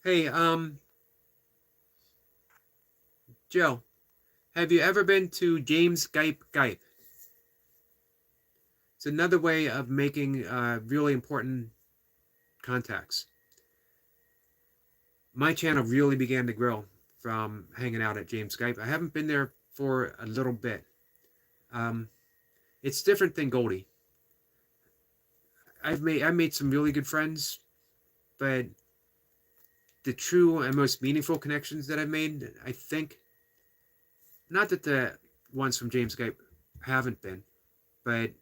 Hey, Joe, have you ever been to James Gype? It's another way of making really important contacts. My channel really began to grow from hanging out at James Gype. I haven't been there for a little bit. It's different than Goldie. I've made some really good friends, but the true and most meaningful connections that I've made, I think, not that the ones from James Gype haven't been, but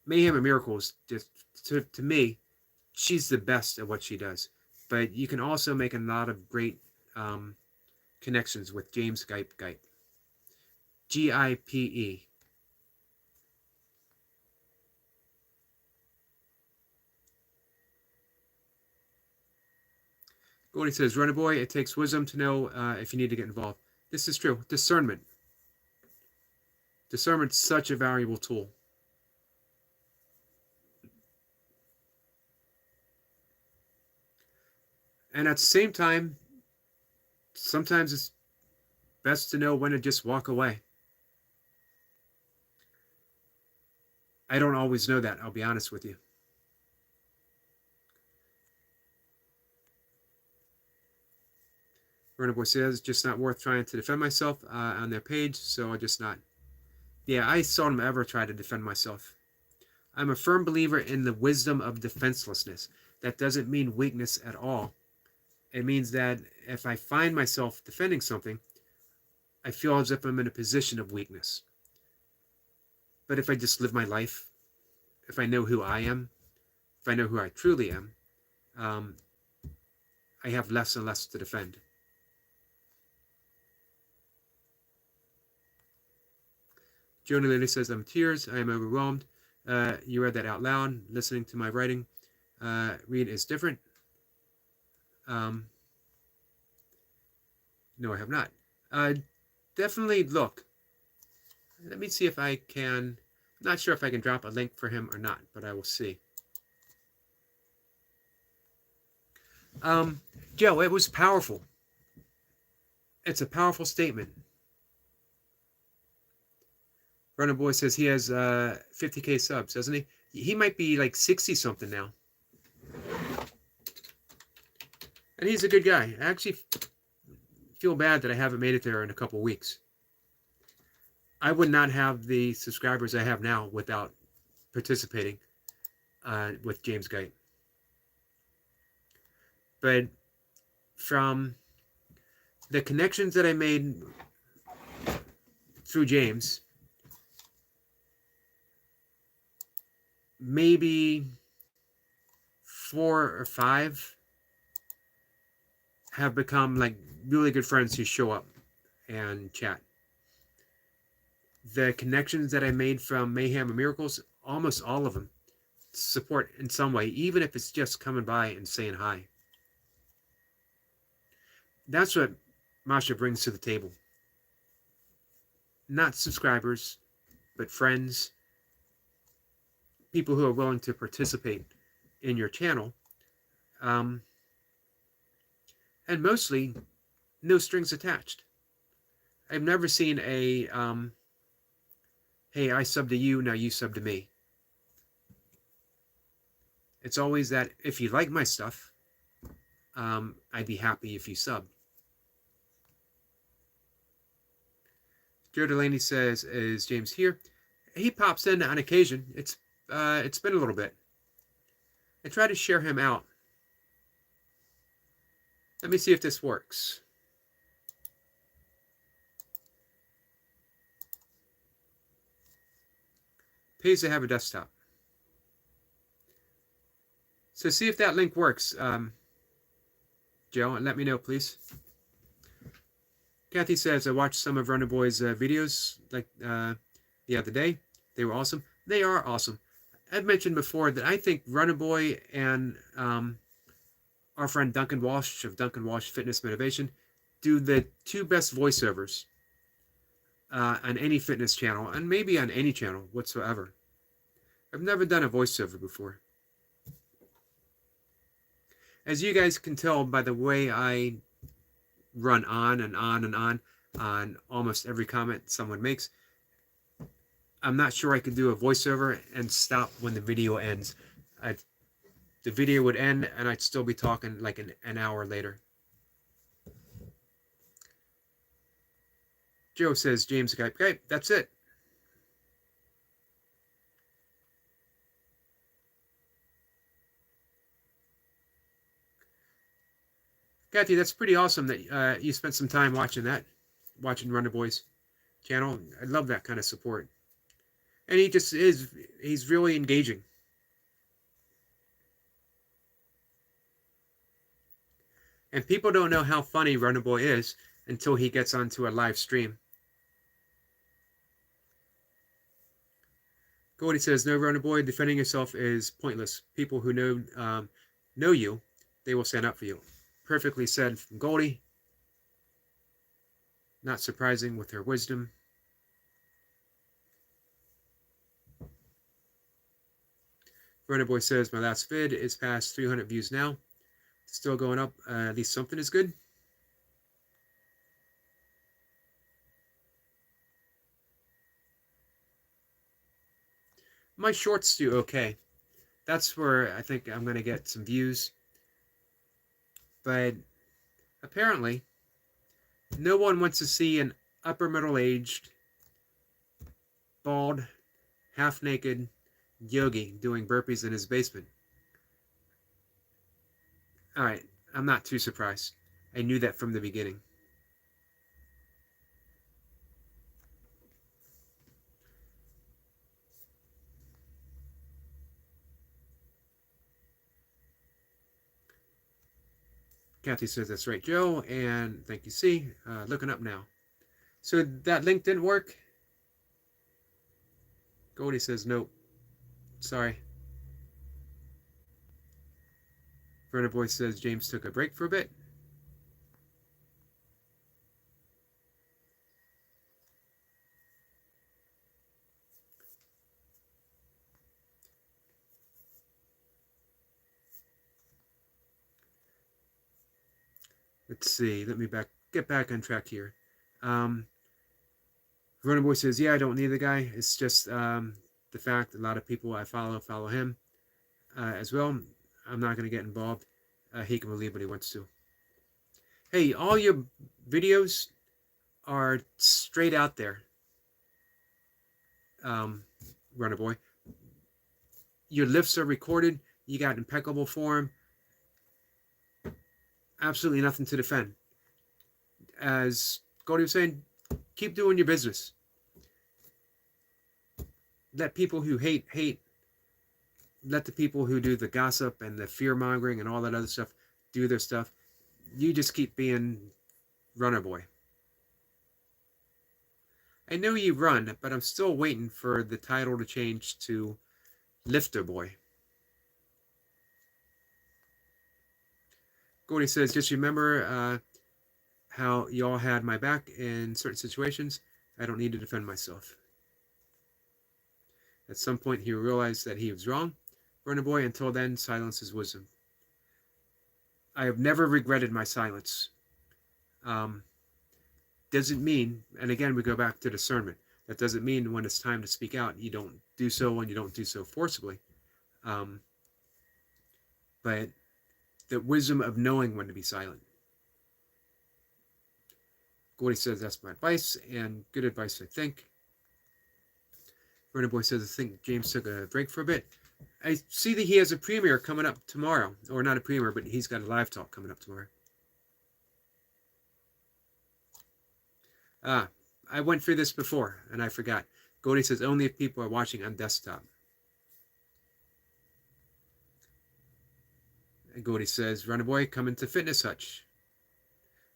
Mayhem and Miracles, just to me, she's the best at what she does. But you can also make a lot of great connections with James Gype. Gipe. Goldie says, Runner Boy, it takes wisdom to know if you need to get involved. This is true. Discernment. Discernment's such a valuable tool. And at the same time, sometimes it's best to know when to just walk away. I don't always know that, I'll be honest with you. Runner Boy says, just not worth trying to defend myself on their page, so I'll just not. Yeah, I seldom ever try to defend myself. I'm a firm believer in the wisdom of defenselessness. That doesn't mean weakness at all. It means that if I find myself defending something, I feel as if I'm in a position of weakness. But if I just live my life, if I know who I am, if I know who I truly am, I have less and less to defend. Jonah Lily says, I'm in tears. I am overwhelmed. You read that out loud. Listening to my writing. Read is different. No, I have not. Definitely look. Let me see if I can. I'm not sure if I can drop a link for him or not, but I will see. Joe, it was powerful. It's a powerful statement. Runner Boy says he has 50K subs, doesn't he? He might be like 60 something now. And he's a good guy. I actually feel bad that I haven't made it there in a couple weeks. I would not have the subscribers I have now without participating with James Gite. But from the connections that I made through James, maybe 4 or 5 have become like really good friends who show up and chat. The connections that I made from Mayhem and Miracles, almost all of them support in some way, even if it's just coming by and saying hi. That's what Masha brings to the table. Not subscribers, but friends, people who are willing to participate in your channel. And mostly, no strings attached. I've never seen a, hey, I sub to you, now you sub to me. It's always that if you like my stuff, I'd be happy if you sub. Joe Delaney says, is James here? He pops in on occasion. It's been a little bit. I try to share him out. Let me see if this works. Pays to have a desktop. So see if that link works, Joe, and let me know, please. Kathy says, I watched some of Runner Boy's videos like the other day. They were awesome. They are awesome. I've mentioned before that I think Runner Boy and our friend Duncan Walsh of Duncan Walsh Fitness Motivation do the 2 best voiceovers on any fitness channel, and maybe on any channel whatsoever. I've never done a voiceover before. As you guys can tell by the way I run on and on and on almost every comment someone makes, I'm not sure I could do a voiceover and stop when the video ends. The video would end and I'd still be talking like an hour later. Joe says, James Gite, okay, that's it. Kathy, that's pretty awesome that you spent some time watching that, watching Runner Boy's channel. I love that kind of support. And he just is, he's really engaging. And people don't know how funny Runner Boy is until he gets onto a live stream. Goldie says, no, Runner Boy, defending yourself is pointless. People who know you, they will stand up for you. Perfectly said from Goldie. Not surprising with her wisdom. Runner Boy says, my last vid is past 300 views now. Still going up. At least something is good. My shorts do okay. That's where I think I'm going to get some views. But apparently, No one wants to see an upper middle-aged, bald, half-naked Yogi doing burpees in his basement. Alright, I'm not too surprised. I knew that from the beginning. Kathy says, that's right, Joe. And thank you, C. Looking up now. So that link didn't work? Goldie says, nope. Sorry. Verna Boy says, James took a break for a bit. Let's see. Let me get back on track here. Verna Boy says, yeah, I don't need the guy. It's just the fact a lot of people I follow him as well. I'm not going to get involved. He can believe what he wants to. Hey, all your videos are straight out there. Runner Boy. Your lifts are recorded. You got impeccable form. Absolutely nothing to defend. As Cody was saying, keep doing your business. Let people who hate. Let the people who do the gossip and the fear-mongering and all that other stuff do their stuff. You just keep being Runner Boy. I know you run, but I'm still waiting for the title to change to Lifter Boy. Gordy says, just remember how y'all had my back in certain situations. I don't need to defend myself. At some point, he realized that he was wrong. Runner Boy, until then, silence is wisdom. I have never regretted my silence. Doesn't mean, and again, we go back to discernment. That doesn't mean when it's time to speak out, you don't do so when you don't do so forcibly. But the wisdom of knowing when to be silent. Gordy says that's my advice, and good advice, I think. Runner Boy says, I think James took a break for a bit. I see that he has a premiere coming up tomorrow. Or not a premiere, but he's got a live talk coming up tomorrow. I went through this before, and I forgot. Gordy says, only if people are watching on desktop. And Gordy says, Runner Boy, come into Fitness Hutch.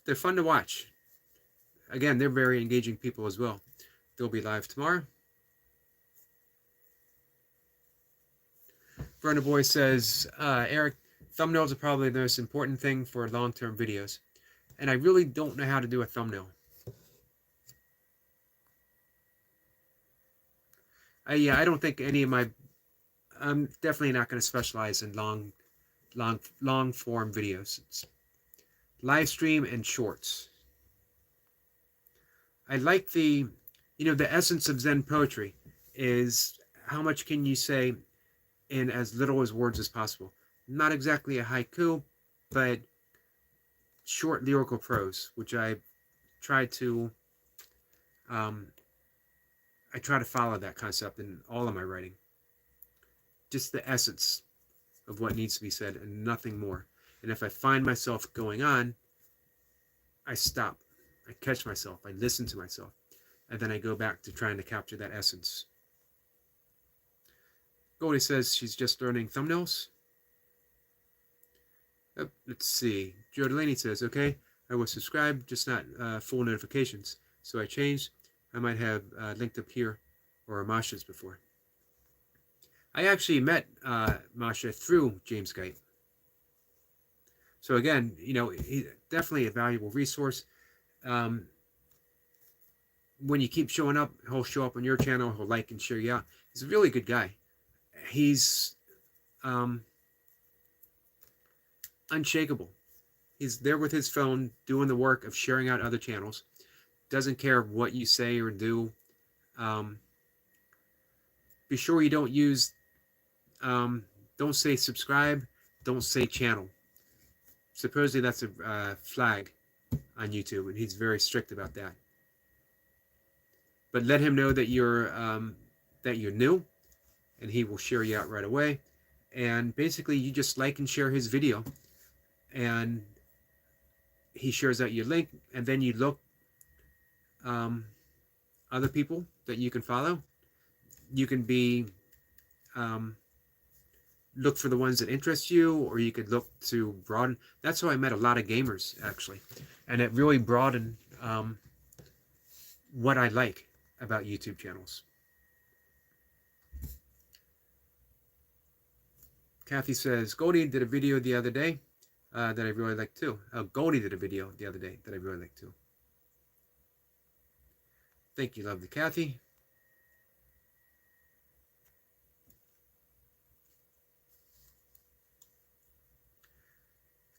They're fun to watch. Again, they're very engaging people as well. They'll be live tomorrow. Runner Boy says, Eric, thumbnails are probably the most important thing for long-term videos. And I really don't know how to do a thumbnail. I don't think any of my... I'm definitely not going to specialize in long form videos. It's live stream and shorts. I like the essence of Zen poetry is how much can you say in as little as words as possible. Not exactly a haiku, but short lyrical prose, which I try to follow that concept in all of my writing. Just the essence of what needs to be said and nothing more. And if I find myself going on, I stop. I catch myself. I listen to myself. And then I go back to trying to capture that essence. Goldie says she's just learning thumbnails. Oh, let's see. Joe Delaney says, okay, I was subscribed, just not full notifications. So I changed. I might have linked up here or Masha's before. I actually met Masha through James Gite. So again, he's definitely a valuable resource. When you keep showing up, he'll show up on your channel. He'll like and share you out. He's a really good guy. He's unshakable. He's there with his phone doing the work of sharing out other channels. Doesn't care what you say or do. Be sure you don't use, don't say subscribe, don't say channel. Supposedly that's a flag. on YouTube, and he's very strict about that. But let him know that you're new, and he will share you out right away. And basically, you just like and share his video, and he shares out your link, and then you look other people that you can follow. You can be look for the ones that interest you, or you could look to broaden. That's how I met a lot of gamers, actually, and it really broadened what I like about YouTube channels. Kathy says, Goldie did a video the other day that I really liked too. Goldie did a video the other day that I really liked too. Thank you, lovely Kathy.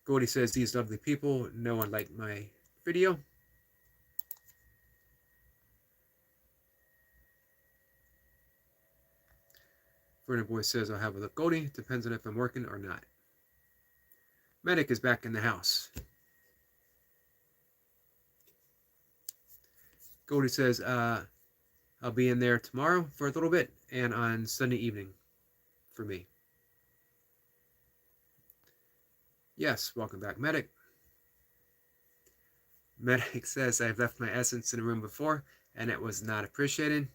Goldie says, these lovely people, no one liked my video. Vernon Boy says, I'll have a look. Goldie, depends on if I'm working or not. Medic is back in the house. Goldie says, I'll be in there tomorrow for a little bit and on Sunday evening for me. Yes, welcome back, Medic. Medic says, I've left my essence in a room before and it was not appreciated.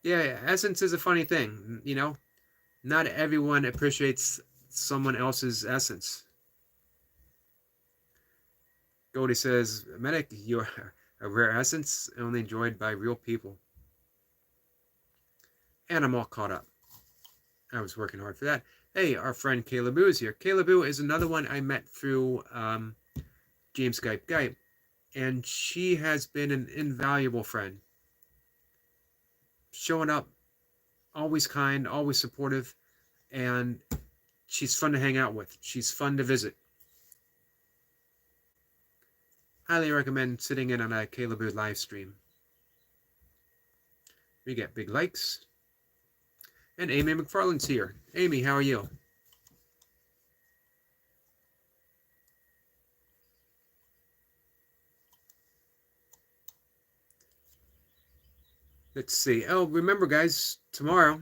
Yeah, essence is a funny thing, you know. Not everyone appreciates someone else's essence. Goldie says, Medic, you're a rare essence, only enjoyed by real people. And I'm all caught up. I was working hard for that. Hey, our friend Kayla Boo is here. Kayla Boo is another one I met through James Skype Guy, and she has been an invaluable friend. Showing up, always kind, always supportive, and she's fun to hang out with. She's fun to visit. Highly recommend sitting in on a Kayla Boo live stream. We get big likes. And Amy McFarland's here. Amy, how are you? Let's see. Oh, remember, guys, tomorrow,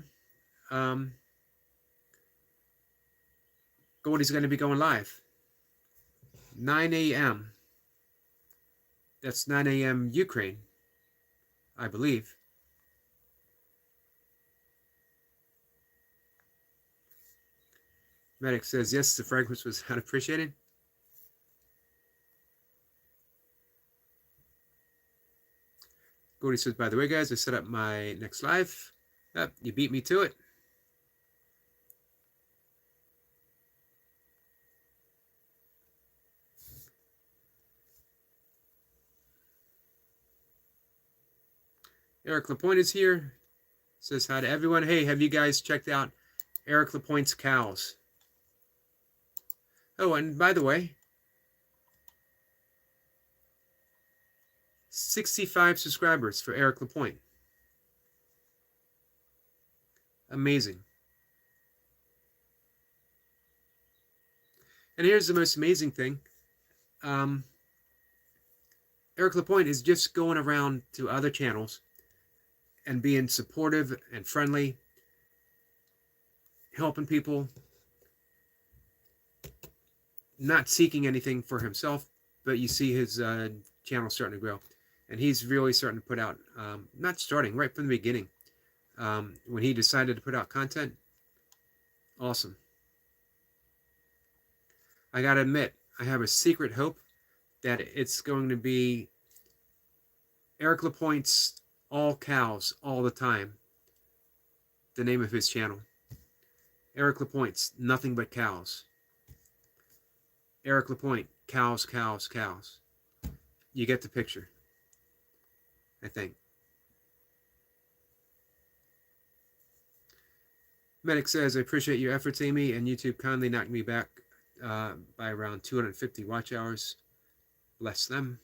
Goldie's going to be going live. 9 a.m. That's 9 a.m. Ukraine, I believe. Medic says, yes, the fragrance was unappreciated. Goldie says, by the way, guys, I set up my next live. Oh, you beat me to it. Eric Lapointe is here. Says hi to everyone. Hey, have you guys checked out Eric Lapointe's cows? Oh, and by the way, 65 subscribers for Eric Lapointe. Amazing. And here's the most amazing thing. Eric Lapointe is just going around to other channels and being supportive and friendly, helping people, not seeking anything for himself, but you see his channel starting to grow. And he's really starting to put out, not starting, right from the beginning, when he decided to put out content. Awesome. I gotta admit, I have a secret hope that it's going to be Eric Lapointe's All Cows All the Time, the name of his channel. Eric Lapointe's Nothing But Cows. Eric Lapointe, cows, cows, cows. You get the picture, I think. Medic says, I appreciate your efforts, Amy, and YouTube kindly knocked me back by around 250 watch hours. Bless them.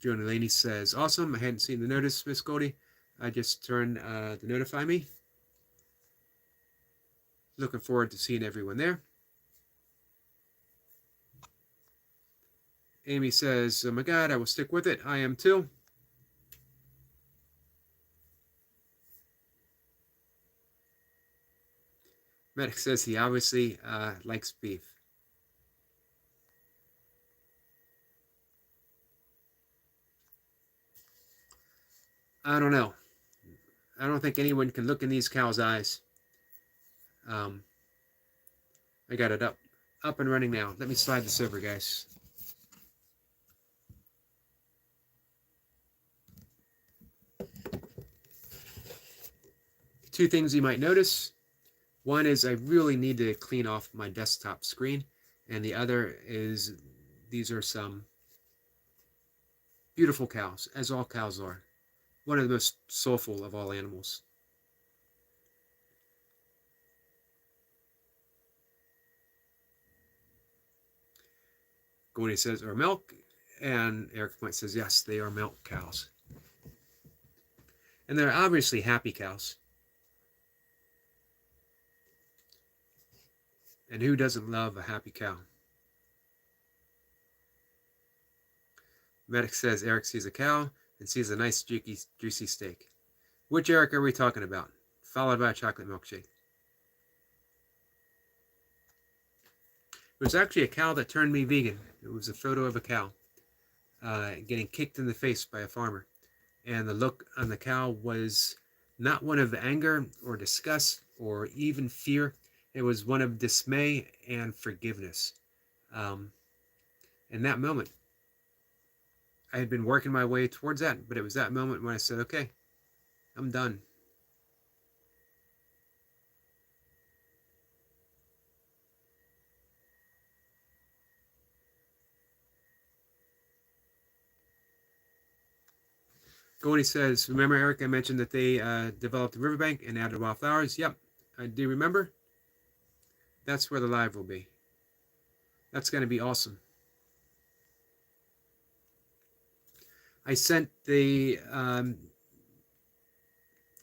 Joan Delaney says, awesome. I hadn't seen the notice, Miss Goldie. I just turned to notify me. Looking forward to seeing everyone there. Amy says, oh my God, I will stick with it. I am too. Medic says he obviously likes beef. I don't know. I don't think anyone can look in these cows' eyes. I got it up and running now. Let me slide this over, guys. Two things you might notice. One is I really need to clean off my desktop screen, and the other is these are some beautiful cows, as all cows are. One of the most soulful of all animals. Gordy says, or milk, and Eric Point says, yes, they are milk cows. And they're obviously happy cows. And who doesn't love a happy cow? Medic says Eric sees a cow and sees a nice juicy steak. Which Eric are we talking about? Followed by a chocolate milkshake. It was actually a cow that turned me vegan. It was a photo of a cow getting kicked in the face by a farmer. And the look on the cow was not one of anger or disgust or even fear. It was one of dismay and forgiveness. In that moment, I had been working my way towards that, but it was that moment when I said, okay, I'm done. Goldie says, remember, Eric, I mentioned that they developed the riverbank and added wildflowers? Yep, I do remember. That's where the live will be. That's going to be awesome. I sent the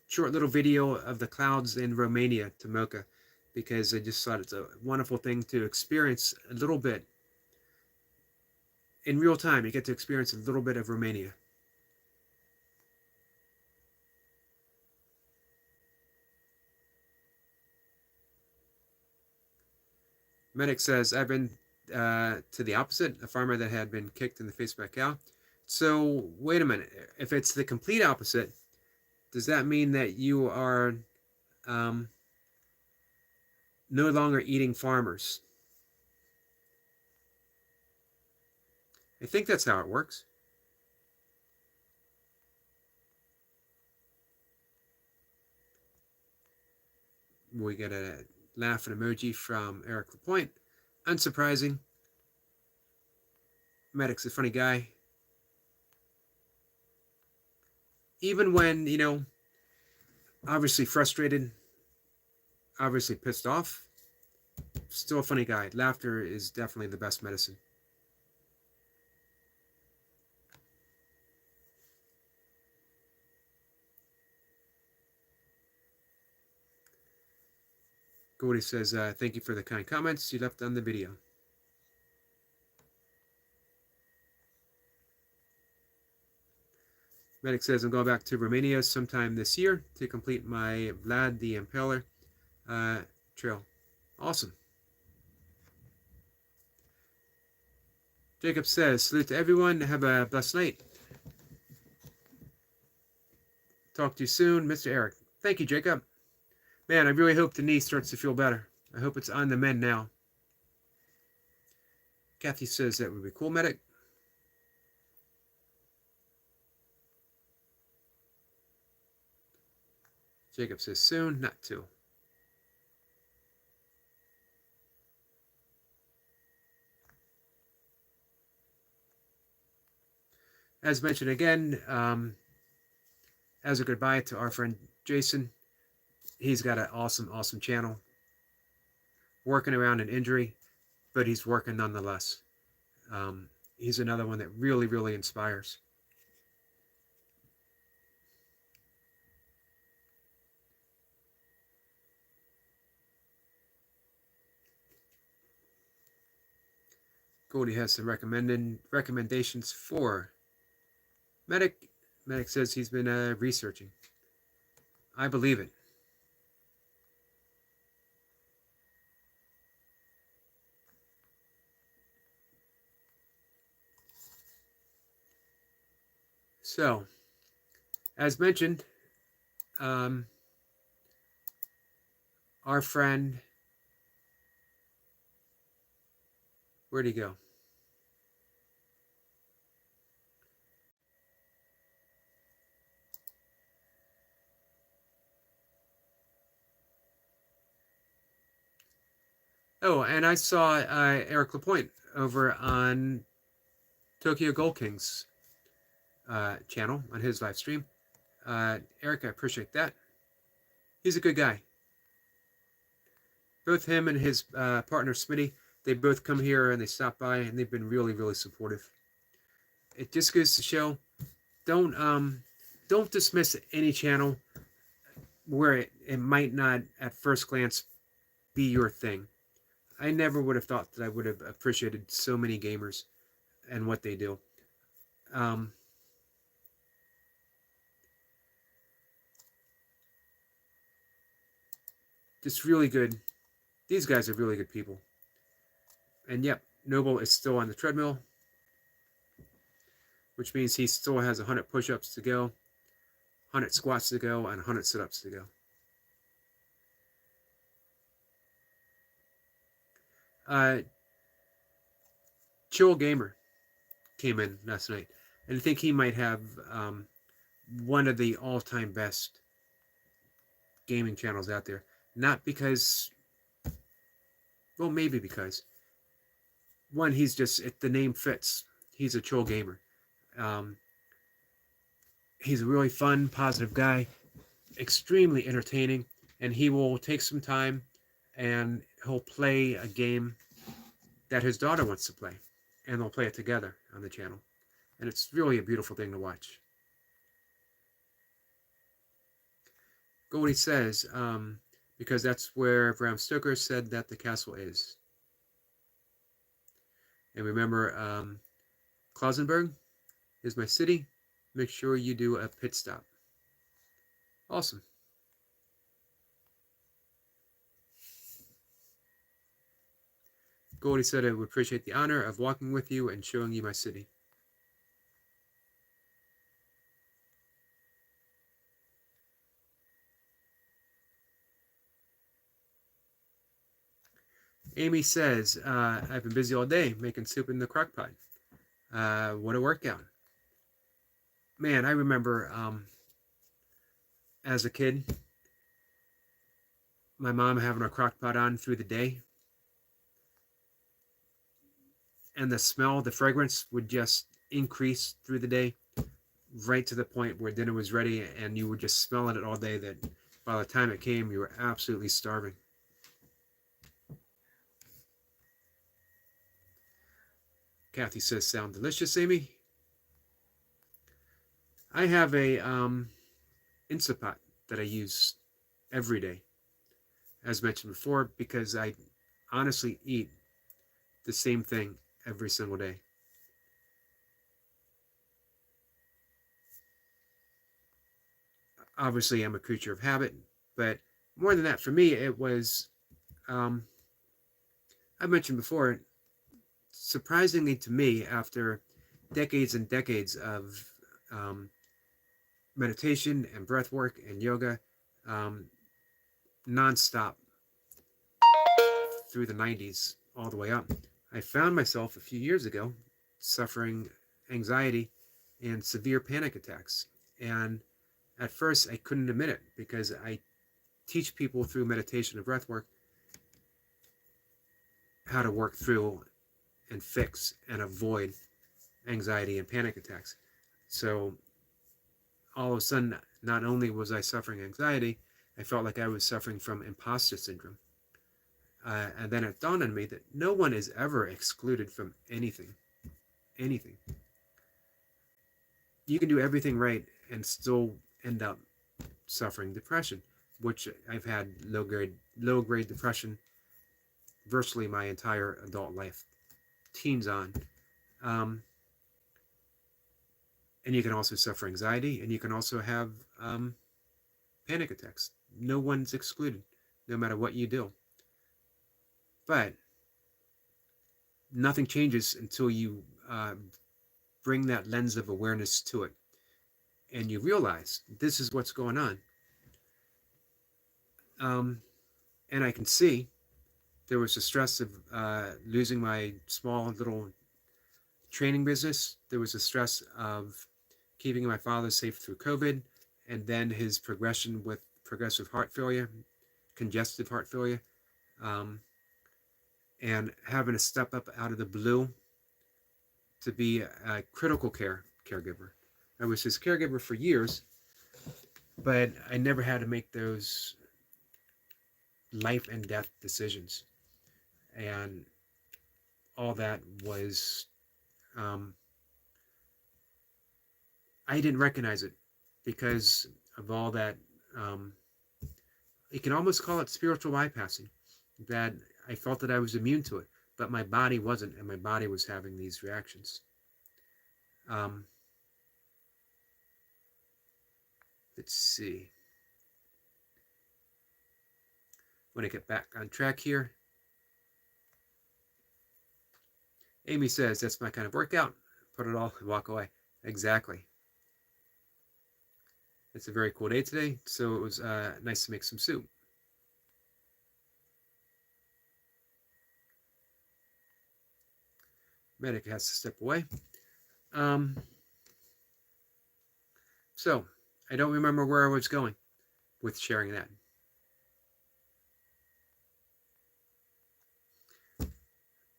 short little video of the clouds in Romania to Mocha because I just thought it's a wonderful thing to experience a little bit. In real time, you get to experience a little bit of Romania. Medic says, I've been to the opposite, a farmer that had been kicked in the face by a cow. So, wait a minute. If it's the complete opposite, does that mean that you are no longer eating farmers? I think that's how it works. We get a laughing emoji from Eric Lapointe. Unsurprising. Medic's a funny guy. Even when, obviously frustrated, obviously pissed off, still a funny guy. Laughter is definitely the best medicine. Gordy says, thank you for the kind comments you left on the video. Medic says, I'm going back to Romania sometime this year to complete my Vlad the Impaler trail. Awesome. Jacob says, salute to everyone. Have a blessed night. Talk to you soon, Mr. Eric. Thank you, Jacob. Man, I really hope the knee starts to feel better. I hope it's on the mend now. Kathy says that would be cool, Medic. Jacob says soon, not to. As mentioned again, as a goodbye to our friend Jason, he's got an awesome channel. Working around an injury, but he's working nonetheless. He's another one that really inspires. Goldie has some recommendations for Medic. Medic says he's been researching. I believe it. So, as mentioned, our friend, where'd he go? Oh, and I saw Eric Lapointe over on Tokyo Gold Kings channel on his live stream. Eric, I appreciate that. He's a good guy. Both him and his partner Smitty, they both come here and they stop by, and they've been really, really supportive. It just goes to show, don't dismiss any channel where it might not at first glance be your thing. I never would have thought that I would have appreciated so many gamers and what they do. Just really good. These guys are really good people. And yep, Noble is still on the treadmill, which means he still has 100 push-ups to go, 100 squats to go, and 100 sit-ups to go. Chill Gamer came in last night, and I think he might have one of the all-time best gaming channels out there. Not because, well, maybe because, one, he's just, the name fits. He's a chill gamer. He's a really fun, positive guy, extremely entertaining, and he will take some time and he'll play a game that his daughter wants to play, and they'll play it together on the channel. And it's really a beautiful thing to watch. Goldie says, because that's where Bram Stoker said that the castle is. And remember, Klausenberg is my city. Make sure you do a pit stop. Awesome. Goldie said, I would appreciate the honor of walking with you and showing you my city. Amy says, I've been busy all day making soup in the crock pot. What a workout. Man, I remember as a kid, my mom having a crock pot on through the day. And the smell, the fragrance would just increase through the day, right to the point where dinner was ready and you were just smelling it all day, that by the time it came, you were absolutely starving. Kathy says, sound delicious, Amy. I have a Instant Pot that I use every day, as mentioned before, because I honestly eat the same thing every single day. Obviously, I'm a creature of habit, but more than that, for me, it was, I mentioned before, surprisingly to me, after decades and decades of meditation and breath work and yoga, nonstop through the 90s all the way up, I found myself a few years ago suffering anxiety and severe panic attacks. And at first I couldn't admit it, because I teach people through meditation and breath work how to work through and fix and avoid anxiety and panic attacks. So all of a sudden, not only was I suffering anxiety, I felt like I was suffering from imposter syndrome. And then it dawned on me that no one is ever excluded from anything. Anything. You can do everything right and still end up suffering depression, which I've had low grade depression virtually my entire adult life. teens on. Um, and you can also suffer anxiety, and you can also have panic attacks. No one's excluded, no matter what you do. But nothing changes until you bring that lens of awareness to it, and you realize this is what's going on. And I can see there was the stress of losing my small little training business. There was the stress of keeping my father safe through COVID, and then his progression with progressive heart failure, congestive heart failure, um, and having to step up out of the blue to be a critical caregiver. I was his caregiver for years, but I never had to make those life and death decisions. And all that was, um, I didn't recognize it because of all that. Um, you can almost call it spiritual bypassing, that I felt that I was immune to it, but my body wasn't, and my body was having these reactions. Um, let's see. When I get back on track here, Amy says, that's my kind of workout. Put it all and walk away. Exactly. It's a very cool day today, so it was nice to make some soup. Medic has to step away. So, I don't remember where I was going with sharing that.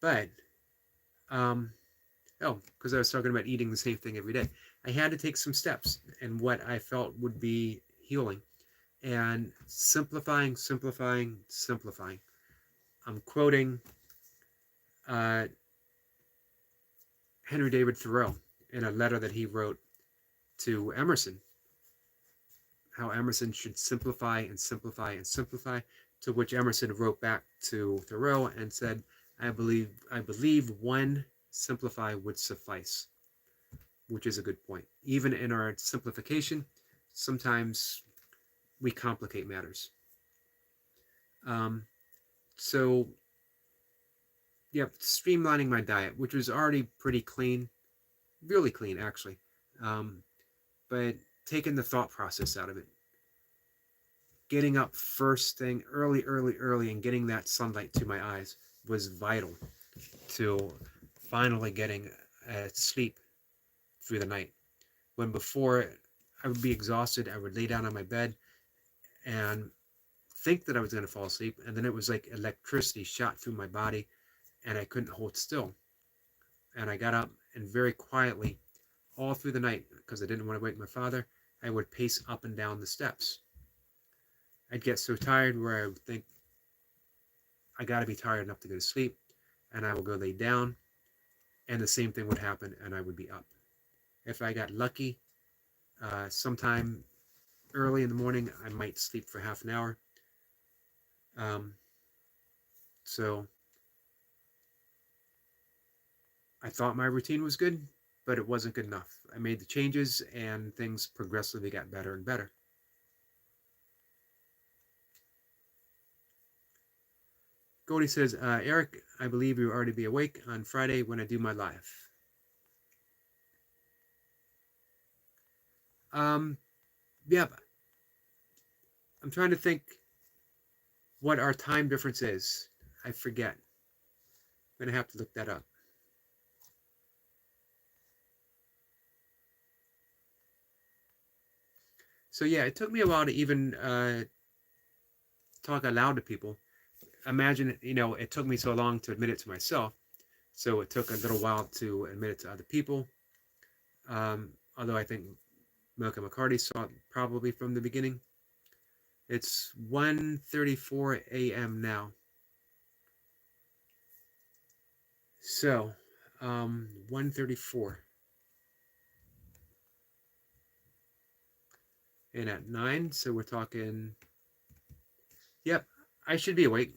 But, because I was talking about eating the same thing every day. I had to take some steps in what I felt would be healing. And simplifying. I'm quoting Henry David Thoreau in a letter that he wrote to Emerson, how Emerson should simplify and simplify and simplify, to which Emerson wrote back to Thoreau and said, I believe one simplify would suffice, which is a good point. Even in our simplification, sometimes we complicate matters. So, streamlining my diet, which was already pretty clean, really clean actually, but taking the thought process out of it. Getting up first thing, early, and getting that sunlight to my eyes was vital to finally getting sleep through the night. When before I would be exhausted, I would lay down on my bed and think that I was going to fall asleep, and then it was like electricity shot through my body, and I couldn't hold still. And I got up, and very quietly, all through the night, because I didn't want to wake my father, I would pace up and down the steps. I'd get so tired where I would think, I got to be tired enough to go to sleep, and I will go lay down, and the same thing would happen, and I would be up. If I got lucky, sometime early in the morning, I might sleep for half an hour. So I thought my routine was good, but it wasn't good enough. I made the changes, and things progressively got better and better. Goldie says, Eric, I believe you'll already be awake on Friday when I do my live. Yeah, I'm trying to think what our time difference is. I forget. I'm going to have to look that up. So yeah, it took me a while to even talk aloud to people. Imagine, it took me so long to admit it to myself. So it took a little while to admit it to other people. Although I think Malcolm McCarty saw it probably from the beginning. It's 1:34 a.m. now. So, 1:34. And at 9, so we're talking, yep, I should be awake.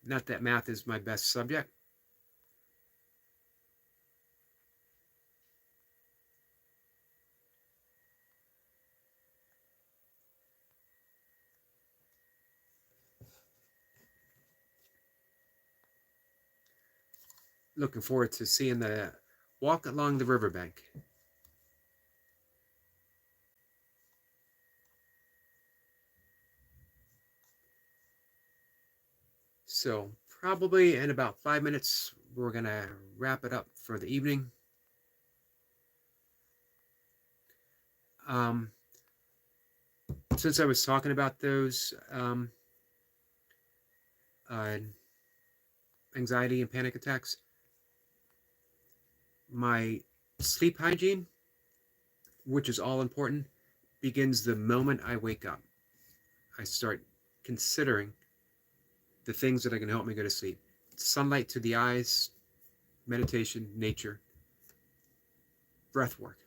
Not that math is my best subject. Looking forward to seeing the walk along the riverbank. So probably in about 5 minutes, we're going to wrap it up for the evening. Um, since I was talking about those uh, anxiety and panic attacks, my sleep hygiene, which is all important, begins the moment I wake up. I start considering the things that are going to help me go to sleep. Sunlight to the eyes, meditation, nature, breath work.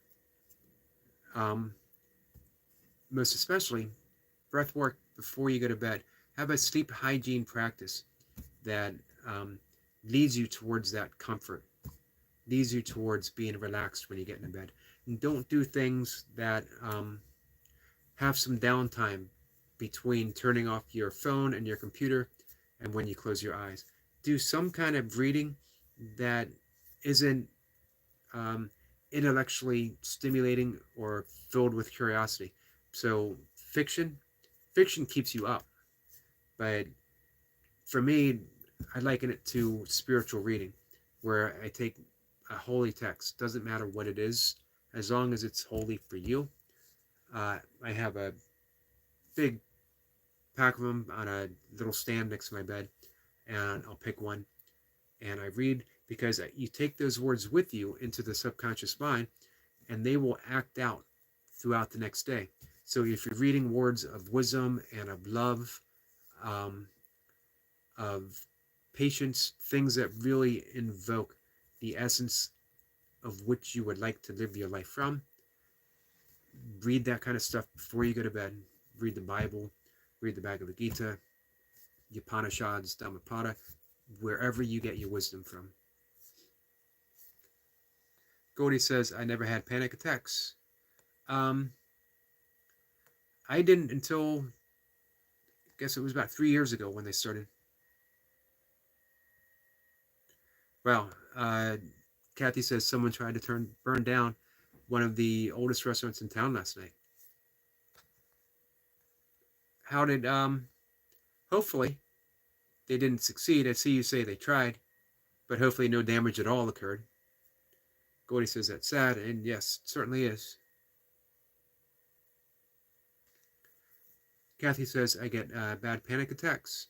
Most especially, breath work before you go to bed. Have a sleep hygiene practice that leads you towards that comfort, leads you towards being relaxed when you get into bed. And don't do things that have some downtime between turning off your phone and your computer and when you close your eyes. Do some kind of reading that isn't intellectually stimulating or filled with curiosity. So fiction keeps you up, but for me, I liken it to spiritual reading, where I take a holy text. Doesn't matter what it is, as long as it's holy for you. I have a big pack of them on a little stand next to my bed, and I'll pick one and I read, because you take those words with you into the subconscious mind and they will act out throughout the next day. So if you're reading words of wisdom and of love, um, of patience, things that really invoke the essence of which you would like to live your life from, read that kind of stuff before you go to bed. Read the Bible, read the Bhagavad Gita, the Upanishads, Dhammapada, wherever you get your wisdom from. Goldie says, I never had panic attacks. I didn't until, I guess it was about 3 years ago when they started. Well, Kathy says someone tried to burn down one of the oldest restaurants in town last night. How did, hopefully they didn't succeed. I see you say they tried, but hopefully no damage at all occurred. Goldie says that's sad, and yes, it certainly is. Kathy says I get bad panic attacks.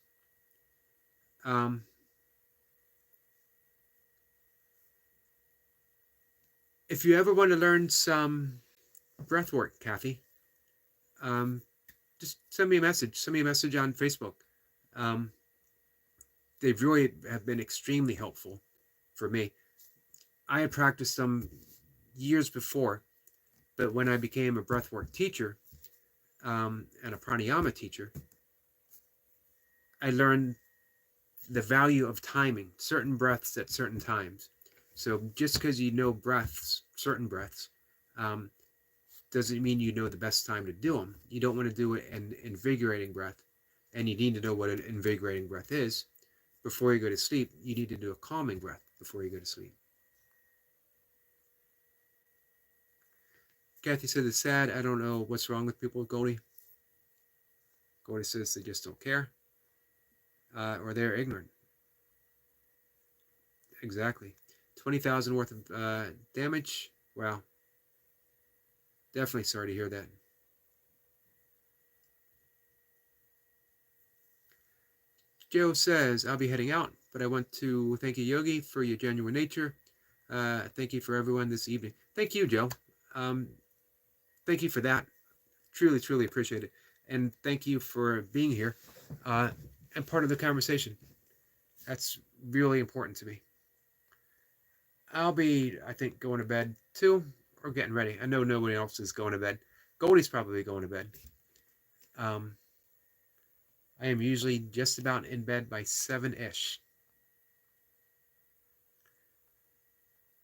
If you ever want to learn some breath work, Kathy, just send me a message. Send me a message on Facebook. They really have been extremely helpful for me. I had practiced them years before, but when I became a breathwork teacher and a pranayama teacher, I learned the value of timing, certain breaths at certain times. So just because you know breaths, certain breaths, doesn't mean you know the best time to do them. You don't want to do an invigorating breath, and you need to know what an invigorating breath is. Before you go to sleep, you need to do a calming breath before you go to sleep. Kathy said it's sad. I don't know what's wrong with people with Goldie. Goldie says they just don't care, or they're ignorant. Exactly. 20,000 worth of damage. Wow. Definitely sorry to hear that. Joe says, I'll be heading out, but I want to thank you, Yogi, for your genuine nature. Thank you for everyone this evening. Thank you, Joe. Thank you for that. Truly, truly appreciate it. And thank you for being here and part of the conversation. That's really important to me. I'll be, I think, going to bed too, or getting ready. I know nobody else is going to bed. Goldie's probably going to bed. I I am usually just about in bed by 7-ish.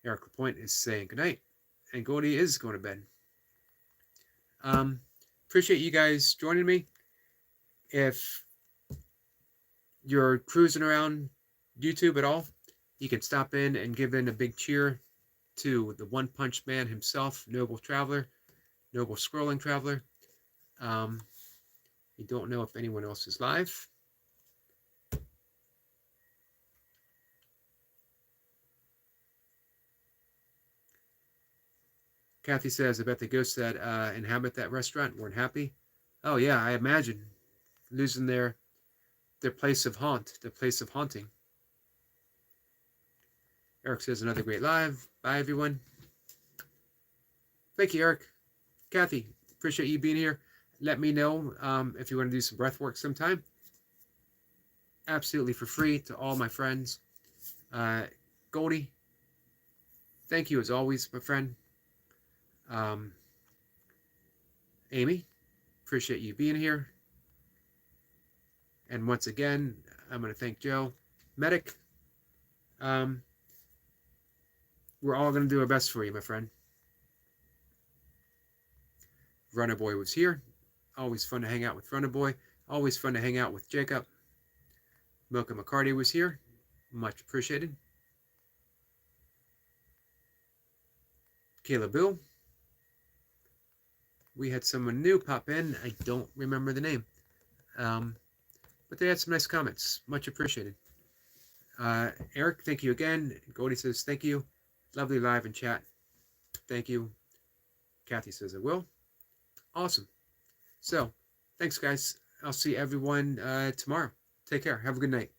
Eric Lapointe is saying goodnight. And Goldie is going to bed. Appreciate you guys joining me. If you're cruising around YouTube at all, you can stop in and give in a big cheer to the One Punch Man himself, Noble Traveler, Noble Scrolling Traveler. I don't know if anyone else is live. Kathy says, I bet the ghosts that inhabit that restaurant weren't happy. Oh yeah, I imagine. Losing their place of haunt, their place of haunting. Eric says, another great live. Bye, everyone. Thank you, Eric. Kathy, appreciate you being here. Let me know if you want to do some breath work sometime. Absolutely for free to all my friends. Goldie, thank you as always, my friend. Amy, appreciate you being here. And once again, I'm going to thank Joe. Medic, we're all going to do our best for you, my friend. Runner Boy was here. Always fun to hang out with Runner Boy. Always fun to hang out with Jacob. Milka McCarty was here. Much appreciated. Kayla Bill. We had someone new pop in. I don't remember the name. But they had some nice comments. Much appreciated. Eric, thank you again. Goldie says, thank you. Lovely live and chat. Thank you. Kathy says, I will. Awesome. So, thanks, guys. I'll see everyone tomorrow. Take care. Have a good night.